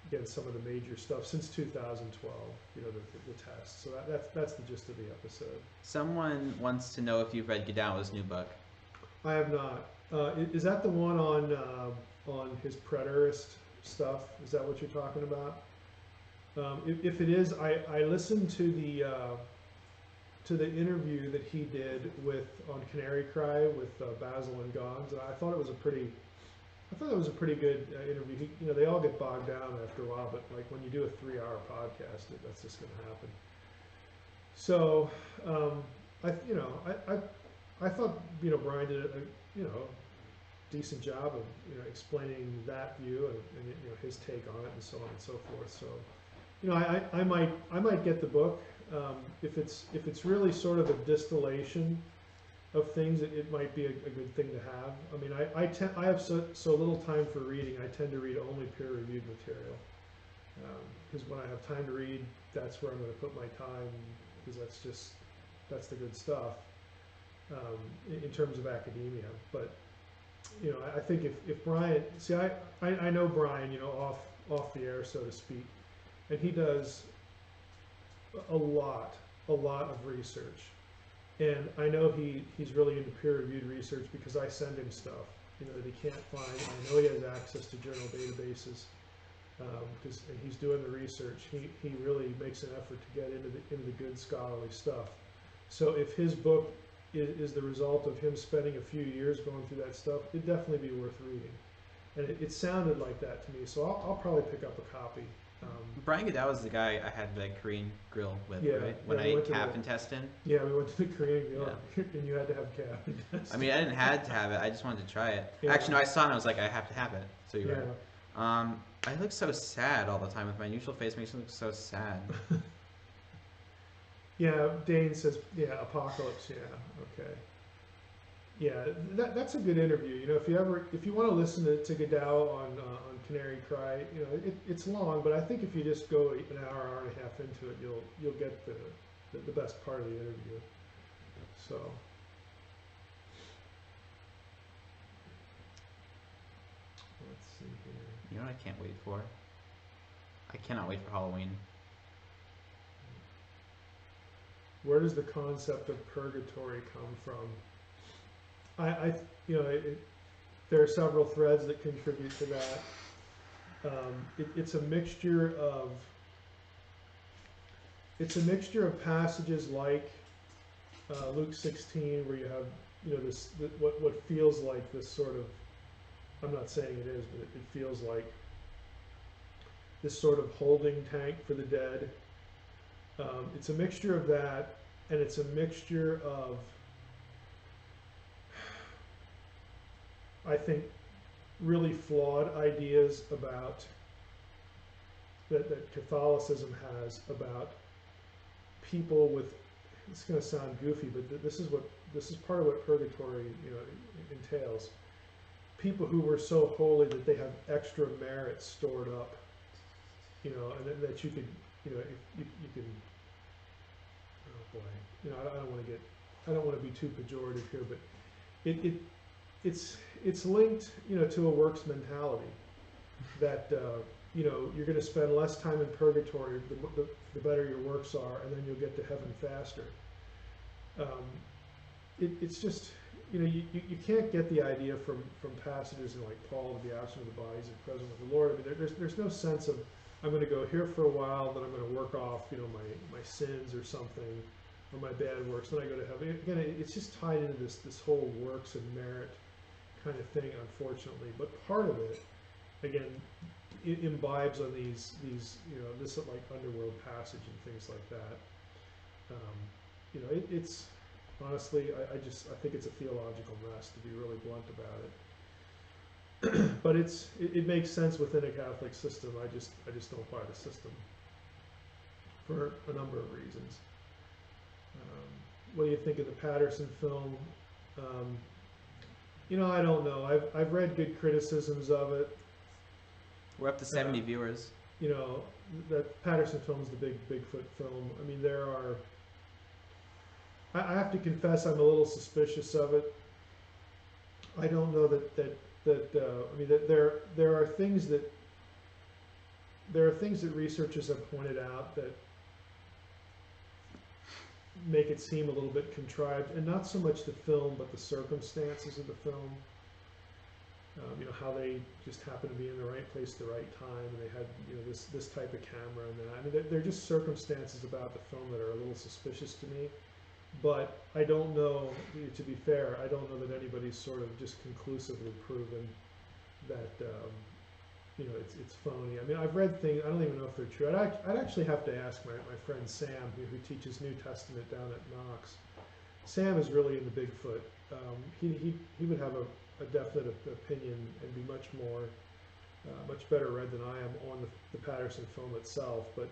again some of the major stuff since 2012. The tests. So that's the gist of the episode. Someone wants to know if you've read Godawa's new book. I have not. Is that the one on his preterist stuff? Is that what you're talking about? If it is, I listened to the interview that he did on Canary Cry with Basil and Gons, and I thought it was a pretty good interview. They all get bogged down after a while, but like when you do a 3-hour podcast, that's just going to happen. So I thought Brian did a decent job of explaining that view and his take on it and so on and so forth. So I might get the book if it's really sort of a distillation of things. It might be a good thing to have. I mean, I have so little time for reading. I tend to read only peer-reviewed material because when I have time to read, that's where I'm going to put my time, because that's the good stuff in terms of academia. But I think if Brian, I know Brian, off the air, so to speak, and he does a lot of research. And I know he's really into peer-reviewed research because I send him stuff, that he can't find. I know he has access to journal databases, and he's doing the research. He really makes an effort to get into the good scholarly stuff. So if his book is the result of him spending a few years going through that stuff, it'd definitely be worth reading. And it sounded like that to me, so I'll probably pick up a copy Brian Goodell was the guy I had the Korean grill with, Yeah, right? When yeah, I we ate went to calf the- intestine. Yeah, we went to the Korean grill, and you had to have calf. I mean, I didn't had to have it. I just wanted to try it. Yeah. Actually, no, I saw it and I was like, I have to have it. So you're Yeah. right. I look so sad all the time with my neutral face. Makes me look so sad. Yeah, Dane says, yeah, Apocalypse, yeah, okay. Yeah, that's a good interview. You know, if you want to listen to Goodell on Canary Cry, you know, it's long, but I think if you just go an hour and a half into it, you'll get the best part of the interview. So. Let's see here. You know what I can't wait for? I cannot wait for Halloween. Where does the concept of purgatory come from? There are several threads that contribute to that. It's a mixture of passages like Luke 16, where you have what feels like this sort of, I'm not saying it is, but it feels like this sort of holding tank for the dead. It's a mixture of that, and it's a mixture of, I think, really flawed ideas about that Catholicism has about people with. It's going to sound goofy, but this is part of what purgatory entails. People who were so holy that they have extra merits stored up, and that you could, if you can. Oh boy, I don't want to be too pejorative here, but it's linked, to a works mentality that you're going to spend less time in purgatory the better your works are, and then you'll get to heaven faster. It's just you can't get the idea from passages in like Paul, to be absent of the bodies and present with the Lord. I mean, there's no sense of I'm going to go here for a while, then I'm going to work off my sins or something, or my bad works, then I go to heaven. Again, it's just tied into this whole works and merit kind of thing, unfortunately. But part of it, again, it imbibes on these this like underworld passage and things like that. It's honestly, I think it's a theological mess, to be really blunt about it. But it makes sense within a Catholic system. I just don't buy the system for a number of reasons. What do you think of the Patterson film? I don't know. I've read good criticisms of it. We're up to 70 viewers. That Patterson film is the big Bigfoot film. I mean, there are. I have to confess, I'm a little suspicious of it. I don't know that there are things that researchers have pointed out that make it seem a little bit contrived, and not so much the film, but the circumstances of the film. How they just happened to be in the right place at the right time, and they had this type of camera and that. I mean, they're just circumstances about the film that are a little suspicious to me. But I don't know, to be fair, I don't know that anybody's sort of just conclusively proven that it's phony. I mean, I've read things, I don't even know if they're true. I'd actually have to ask my friend Sam, who teaches New Testament down at Knox. Sam is really into Bigfoot. He would have a definite opinion and be much better read than I am on the Patterson film itself. But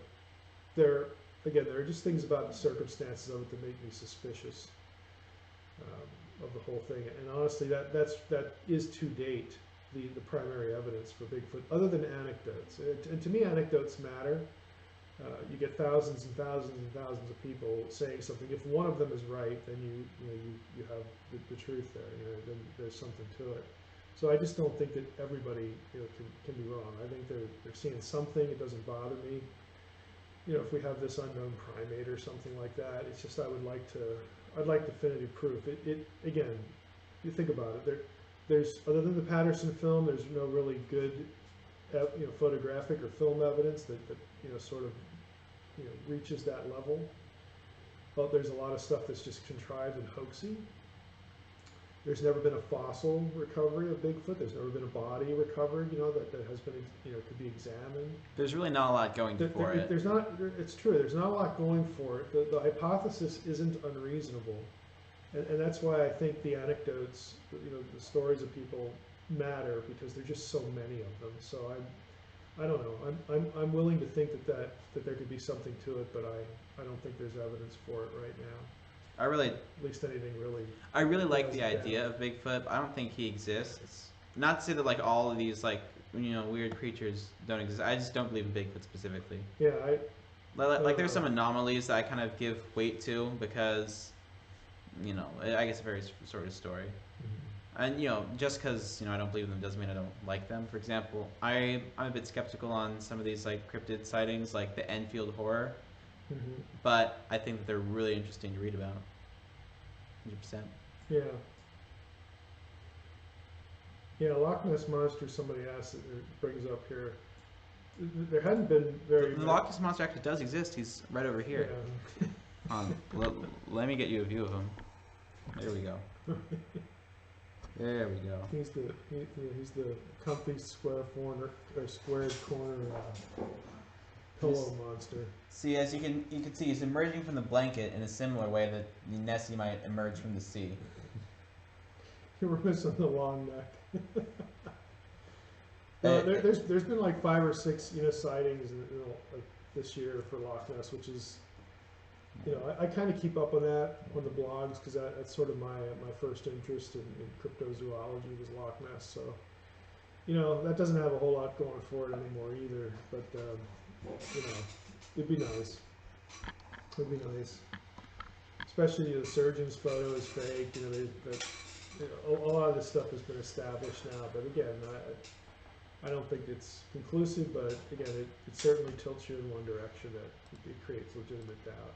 there are just things about the circumstances of it that make me suspicious of the whole thing. And honestly, that is to date the primary evidence for Bigfoot, other than anecdotes. And to me, anecdotes matter. You get thousands and thousands and thousands of people saying something. If one of them is right, then you have the truth there. Then there's something to it. So I just don't think that everybody can be wrong. I think they're seeing something. It doesn't bother me. If we have this unknown primate or something like that, it's just I'd like definitive proof. Again, you think about it. There's other than the Patterson film, there's no really good, photographic or film evidence that sort of reaches that level. But there's a lot of stuff that's just contrived and hoaxy. There's never been a fossil recovery of Bigfoot. There's never been a body recovered, that has been, could be examined. There's really not a lot going for it. There's not. It's true. There's not a lot going for it. The hypothesis isn't unreasonable, and that's why I think the anecdotes, the stories of people matter, because there's just so many of them. So I don't know. I'm willing to think that there could be something to it, but I don't think there's evidence for it right now. At least anything really. I really like the idea of Bigfoot. But I don't think he exists. Not to say that like all of these like weird creatures don't exist. I just don't believe in Bigfoot specifically. Yeah, like there's some anomalies that I kind of give weight to because, I guess a very sort of story. And just because I don't believe in them doesn't mean I don't like them. For example, I'm a bit skeptical on some of these like cryptid sightings, like the Enfield horror. But I think that they're really interesting to read about. 100%. Yeah. Yeah, Loch Ness Monster, somebody asked, it brings up here. There hadn't been very... The Loch Ness Monster actually does exist. He's right over here. Yeah. Let me get you a view of him. There we go. There we go. He's the comfy squared corner pillow monster. See, as you can see, he's emerging from the blanket in a similar way that the Nessie might emerge from the sea. You're missing the long neck. There's been like 5 or 6 sightings like this year for Loch Ness, which is I kind of keep up on that on the blogs, because that's sort of my first interest in cryptozoology was Loch Ness. So that doesn't have a whole lot going for it anymore either, but it'd be nice. It'd be nice, especially the surgeon's photo is fake. A lot of this stuff has been established now, but again, I don't think it's conclusive, but again, it certainly tilts you in one direction that it creates legitimate doubt.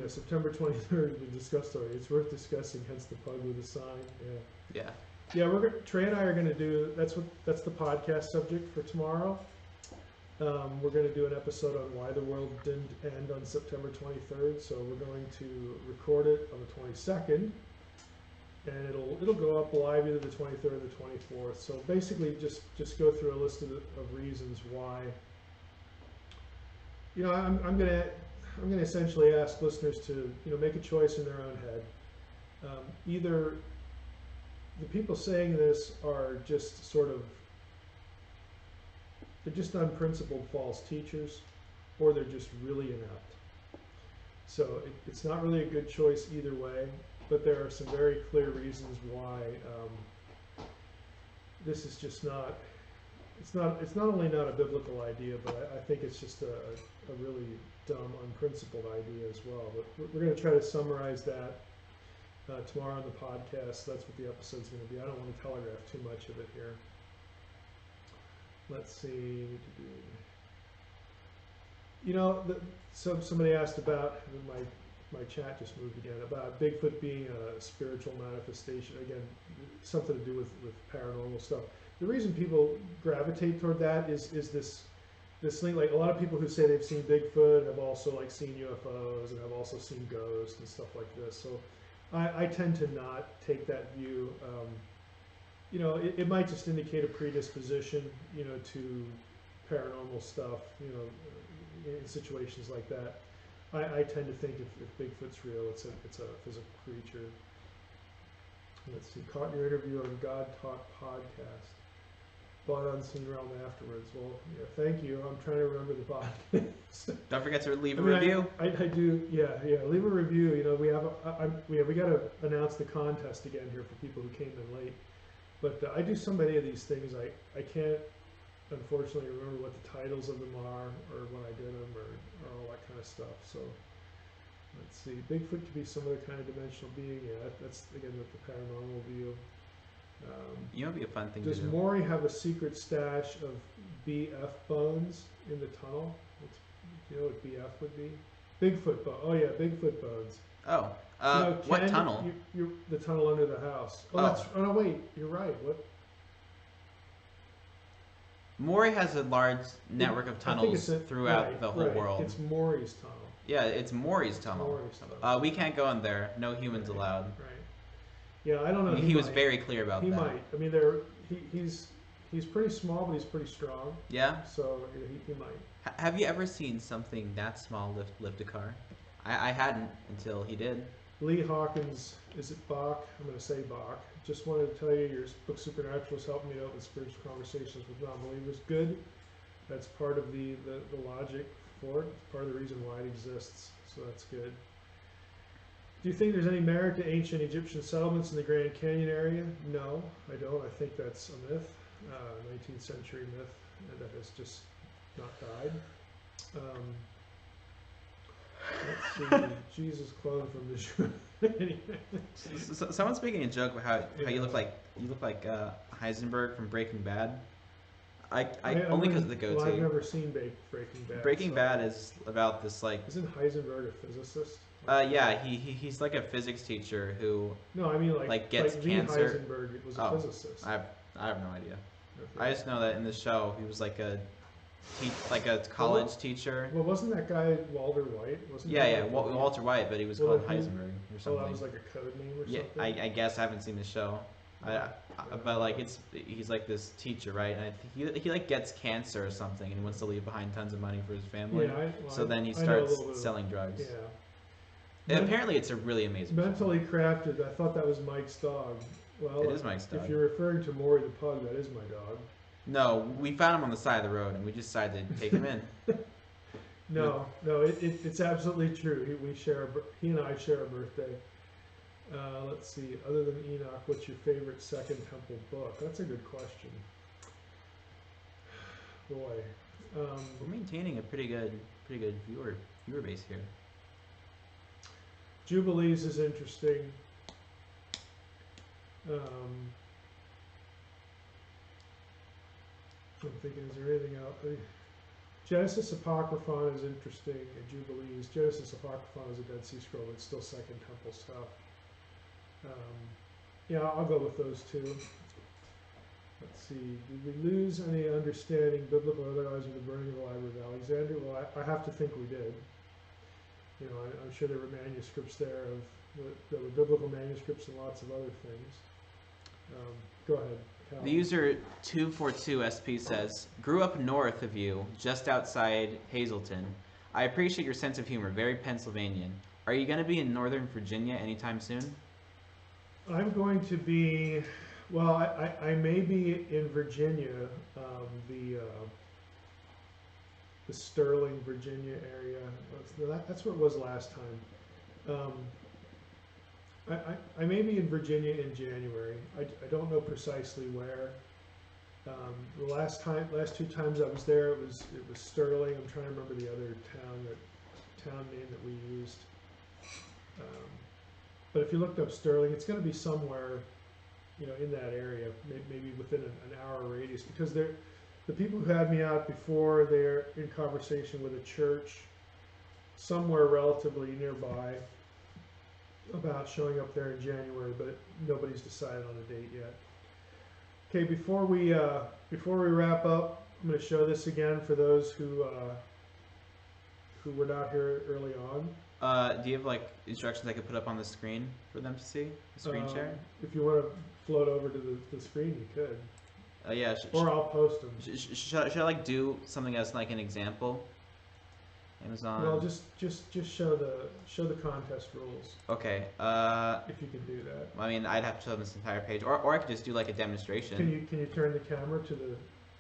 September 23rd, we discussed already. It's worth discussing, hence the pug with a sign. Yeah. Yeah, Trey and I are going to do, that's the podcast subject for tomorrow. We're going to do an episode on why the world didn't end on September 23rd. So we're going to record it on the 22nd, and it'll go up live either the 23rd or the 24th. So basically, just go through a list of reasons why. I'm going to essentially ask listeners to make a choice in their own head. Either the people saying this are just they're just unprincipled false teachers, or they're just really inept. So it's not really a good choice either way, but there are some very clear reasons why this is just not. It's not only not a biblical idea, but I think it's just a really dumb, unprincipled idea as well. But we're going to try to summarize that tomorrow on the podcast. That's what the episode's going to be. I don't want to telegraph too much of it here. Let's see. So somebody asked about, my chat just moved again, about Bigfoot being a spiritual manifestation. Again, something to do with paranormal stuff. The reason people gravitate toward that is this thing, like a lot of people who say they've seen Bigfoot have also like seen UFOs and have also seen ghosts and stuff like this. So I tend to not take that view. It might just indicate a predisposition, to paranormal stuff, in situations like that. I tend to think if Bigfoot's real, it's a physical creature. Let's see, caught your interview on God Talk podcast. Bought Unseen Realm afterwards. Well, yeah, thank you. I'm trying to remember the podcast. Don't forget to leave a review. I do. Yeah. Leave a review. We got to announce the contest again here for people who came in late. But I do so many of these things. I can't unfortunately remember what the titles of them are, or when I did them, or all that kind of stuff. So let's see. Bigfoot could be some other kind of dimensional being. Yeah, that's again with the paranormal view. It'd be a fun thing to do. Does Morrie have a secret stash of BF bones in the tunnel? Do you know what BF would be? Bigfoot bone. Oh yeah, Bigfoot bones. Oh, what tunnel? The tunnel under the house. Oh no, wait, you're right. What? Morrie has a large network of tunnels throughout the whole world. It's Morrie's tunnel. Yeah, it's Maury's tunnel. Maury's tunnel. We can't go in there. No humans allowed. Right. Yeah, I don't know. He was very clear about he that. Might. I mean, he's pretty small, but he's pretty strong. Yeah. So he might. Have you ever seen something that small lift a car? I hadn't until he did. Lee Hawkins, is it Bach? I'm going to say Bach. Just wanted to tell you your book Supernatural is helping me out with spiritual conversations with non-believers. Good. That's part of the logic for it. It's part of the reason why it exists. So that's good. Do you think there's any merit to ancient Egyptian settlements in the Grand Canyon area? No, I don't. I think that's a myth, 19th century myth that has just not died. Let's see, Jesus clone from the show. Anyway. Someone's making a joke about how you look like Heisenberg from Breaking Bad. I only because of the goatee. Well, I've never seen Breaking Bad. Breaking Bad is about this Isn't Heisenberg a physicist? Yeah, he's like a physics teacher who. No, I mean gets cancer. Heisenberg was a physicist. I have no idea. Okay. I just know that in the show he was like a college teacher. Well, wasn't that guy Walter White? Walter White, but he was called Heisenberg or something. Oh, that was like a code name or something? Yeah, I guess I haven't seen the show. But like he's like this teacher, right? And I think he like gets cancer or something, and he wants to leave behind tons of money for his family. Yeah, so then he starts selling drugs. Yeah. And apparently, it's a really amazing. Mentally crafted. I thought that was Mike's dog. Well, it is Mike's dog. If you're referring to Morrie the pug, that is my dog. No, we found him on the side of the road, and we just decided to take him in. No, it's absolutely true. He and I share a birthday. Let's see. Other than Enoch, what's your favorite Second Temple book? That's a good question. Boy, we're maintaining a pretty good viewer base here. Jubilees is interesting. I'm thinking, is there anything else? Genesis Apocryphon is interesting. Jubilees. Genesis Apocryphon is a Dead Sea Scroll. It's still Second Temple stuff. Yeah, I'll go with those two. Let's see. Did we lose any understanding, biblical or otherwise, of the burning of the Library of Alexandria? Well, I have to think we did. You know, I'm sure there were manuscripts there there were biblical manuscripts and lots of other things. Go ahead, Cal. The user 242SP says, "Grew up north of you, just outside Hazleton. I appreciate your sense of humor, very Pennsylvanian. Are you going to be in Northern Virginia anytime soon?" I'm going to be, well, I may be in Virginia, the Sterling, Virginia area. That's where it was last time. I may be in Virginia in January. I don't know precisely where. The last two times I was there, it was Sterling. I'm trying to remember the other town name that we used. But if you looked up Sterling, it's going to be somewhere, in that area, maybe within an hour radius, because the people who had me out before, they're in conversation with a church somewhere relatively nearby about showing up there in January, but nobody's decided on a date yet. Okay, before we wrap up, I'm going to show this again for those who were not here early on. Do you have like instructions I could put up on the screen for them to see? The screen share? If you want to float over to the screen, you could. Yeah. Or I'll post them. Should I like do something as like an example? Amazon. Well, just show the contest rules. Okay. If you can do that. I mean, I'd have to show them this entire page, or I could just do like a demonstration. Can you turn the camera to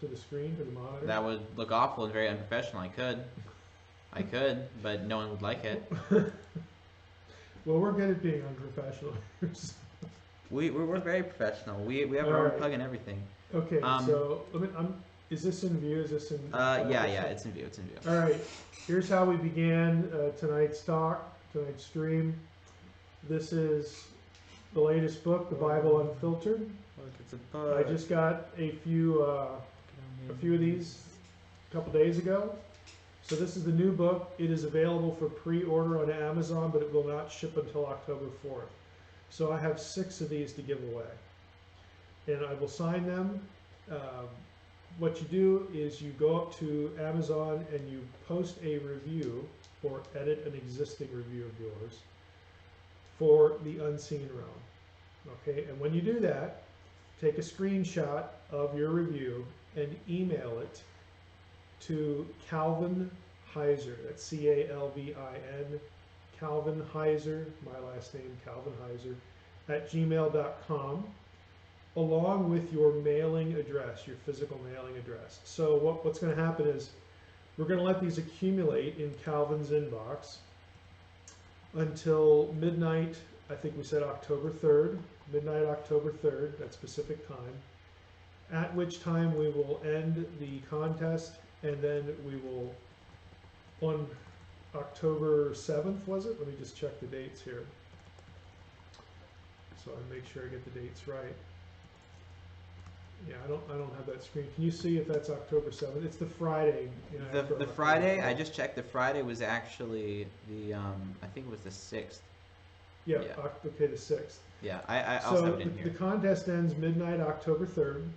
the screen, to the monitor? That would look awful and very unprofessional. I could, but no one would like it. Well, we're good at being unprofessional. We're very professional. We have our own plug and everything. Okay, so is this in view? Is this in? Yeah, it's in view. It's in view. All right. Here's how we began tonight's stream. This is the latest book, The Bible Unfiltered. Look, it's a book. I just got a few of these a couple days ago. So this is the new book. It is available for pre-order on Amazon, but it will not ship until October 4th. So I have 6 of these to give away. And I will sign them. What you do is you go up to Amazon and you post a review or edit an existing review of yours for the unseen realm. Okay, and when you do that, take a screenshot of your review and email it to Calvin Heiser. That's C-A-L-V-I-N, Calvin Heiser, my last name, Calvin Heiser, at gmail.com, along with your mailing address, your physical mailing address. So what's going to happen is we're going to let these accumulate in Calvin's inbox until midnight. I think we said October 3rd, midnight October 3rd, that's Pacific time, at which time we will end the contest, and then we will, on October 7th, was it? Let me just check the dates here, so I make sure I get the dates right. Yeah, I don't have that screen. Can you see if that's October 7th? It's the Friday. You know, The Friday, I just checked, the Friday was actually the, I think it was the 6th. Yeah, Yeah. Okay, the 6th. Yeah, I also have it in the here. contest ends midnight October 3rd,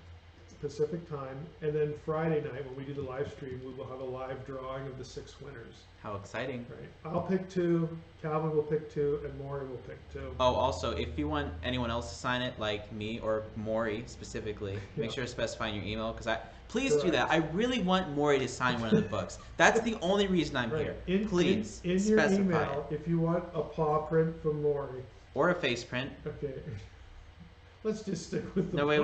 Pacific time, and then Friday night when we do the live stream, we will have a live drawing of the 6 winners. How exciting. Right. I'll pick 2, Calvin will pick 2, and Morrie will pick 2. Oh, also, if you want anyone else to sign it, like me or Morrie specifically, make sure to specify in your email, because please do that. I really want Morrie to sign one of the books. That's the only reason I'm here. Please in your specify email, if you want a paw print from Morrie. Or a face print. Okay. Let's just stick with the No, wait,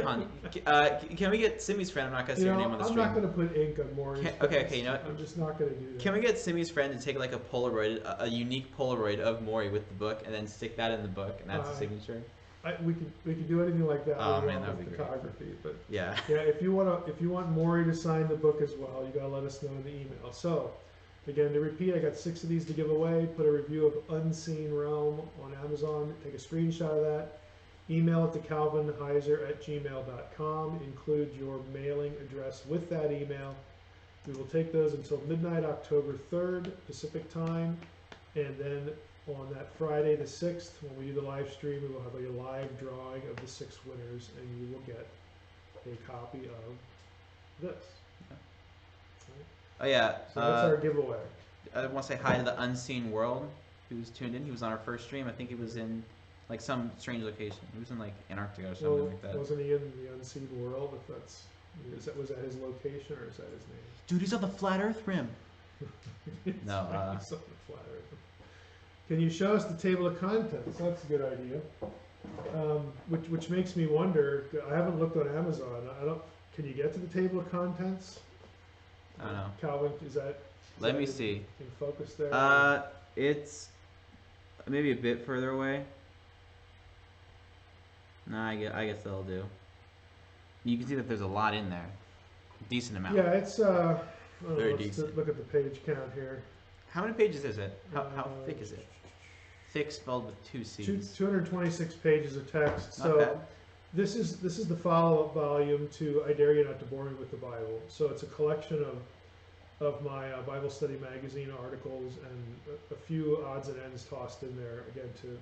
hon. Can we get Simi's friend? I'm not going to say your name on the stream. I'm not going to put ink on Morrie's face. Okay, you know what? I'm just not going to do that. Can we get Simi's friend to take like a Polaroid, a unique Polaroid of Morrie with the book, and then stick that in the book, and that's the signature? We could do anything like that. Oh man, that would be photography, great. But yeah. Yeah, if you want Morrie to sign the book as well, you gotta let us know in the email. So, again, to repeat, I got 6 of these to give away. Put a review of Unseen Realm on Amazon. Take a screenshot of that. Email it to calvinheiser@gmail.com. Include your mailing address with that email. We will take those until midnight October 3rd, Pacific time, and then on that Friday the 6th, when we do the live stream, we will have a live drawing of the 6 winners, and you will get a copy of this. Oh yeah. So that's our giveaway. I want to say hi to the Unseen World, who's tuned in. He was on our first stream. I think he was in like some strange location. He was in like Antarctica or something like that. Wasn't he in the Unseen World? If that's was that his location or is that his name? Dude, he's on the flat Earth rim. No. He's on the flat Earth. Can you show us the table of contents? That's a good idea. Which makes me wonder. I haven't looked on Amazon. Can you get to the table of contents? I don't know. Calvin, is that? Let me see. In focus there. It's maybe a bit further away. No, I guess that'll do. You can see that there's a lot in there. Decent amount. Yeah, it's Very let's decent. look at the page count here. How many pages is it? How thick is it? Thick spelled with 2 C's. 226 pages of text. Not So bad. this is the follow-up volume to I Dare You Not to Bore Me with the Bible. So it's a collection of my Bible study magazine articles and a few odds and ends tossed in there again to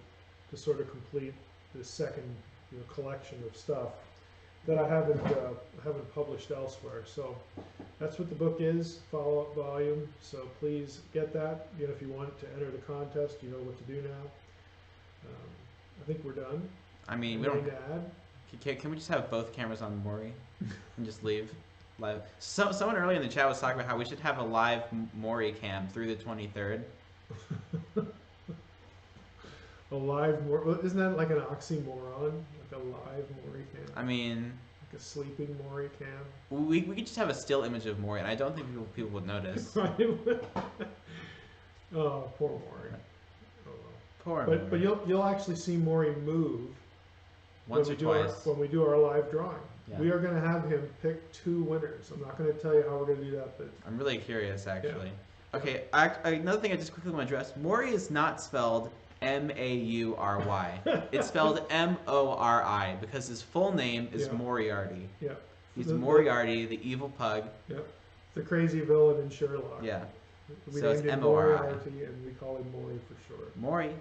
sort of complete the second collection of stuff that I haven't published elsewhere. So that's what the book is, follow-up volume. So please get that. If you want to enter the contest, you know what to do now. I think we're done. I mean, we don't. Can we just have both cameras on Morrie and just leave live? Someone earlier in the chat was talking about how we should have a live Morrie cam through the 23rd. A live Morrie? Isn't that like an oxymoron? Like a live Morrie cam? I mean, like a sleeping Morrie cam? We could just have a still image of Morrie, and I don't think people would notice. Oh, poor Morrie. Oh, well. Poor But Morrie. you'll actually see Morrie move Once or twice. when we do our live drawing. Yeah. We are going to have him pick 2 winners. I'm not going to tell you how we're going to do that, but I'm really curious, actually. Yeah. Okay, another thing I just quickly want to address. Morrie is not spelled M-A-U-R-Y. It's spelled M-O-R-I because his full name is Moriarty. Yeah. He's Moriarty, the evil pug. Yeah. The crazy villain in Sherlock. Yeah. We So it's named him M-O-R-I. Moriarty, and we call him Morrie for short. Morrie.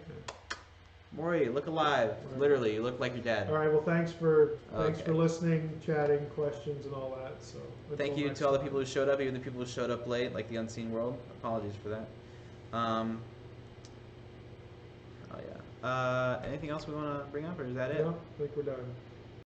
Morrie, look alive. Right. Literally, you look like your dad. All right. Well, thanks for Okay. listening, chatting, questions, and all that. So Thank until you next to all the time. people who showed up, even the people who showed up late, like the Unseen World. Apologies for that. Oh yeah. Anything else we want to bring up, or is that it? No, I think we're done.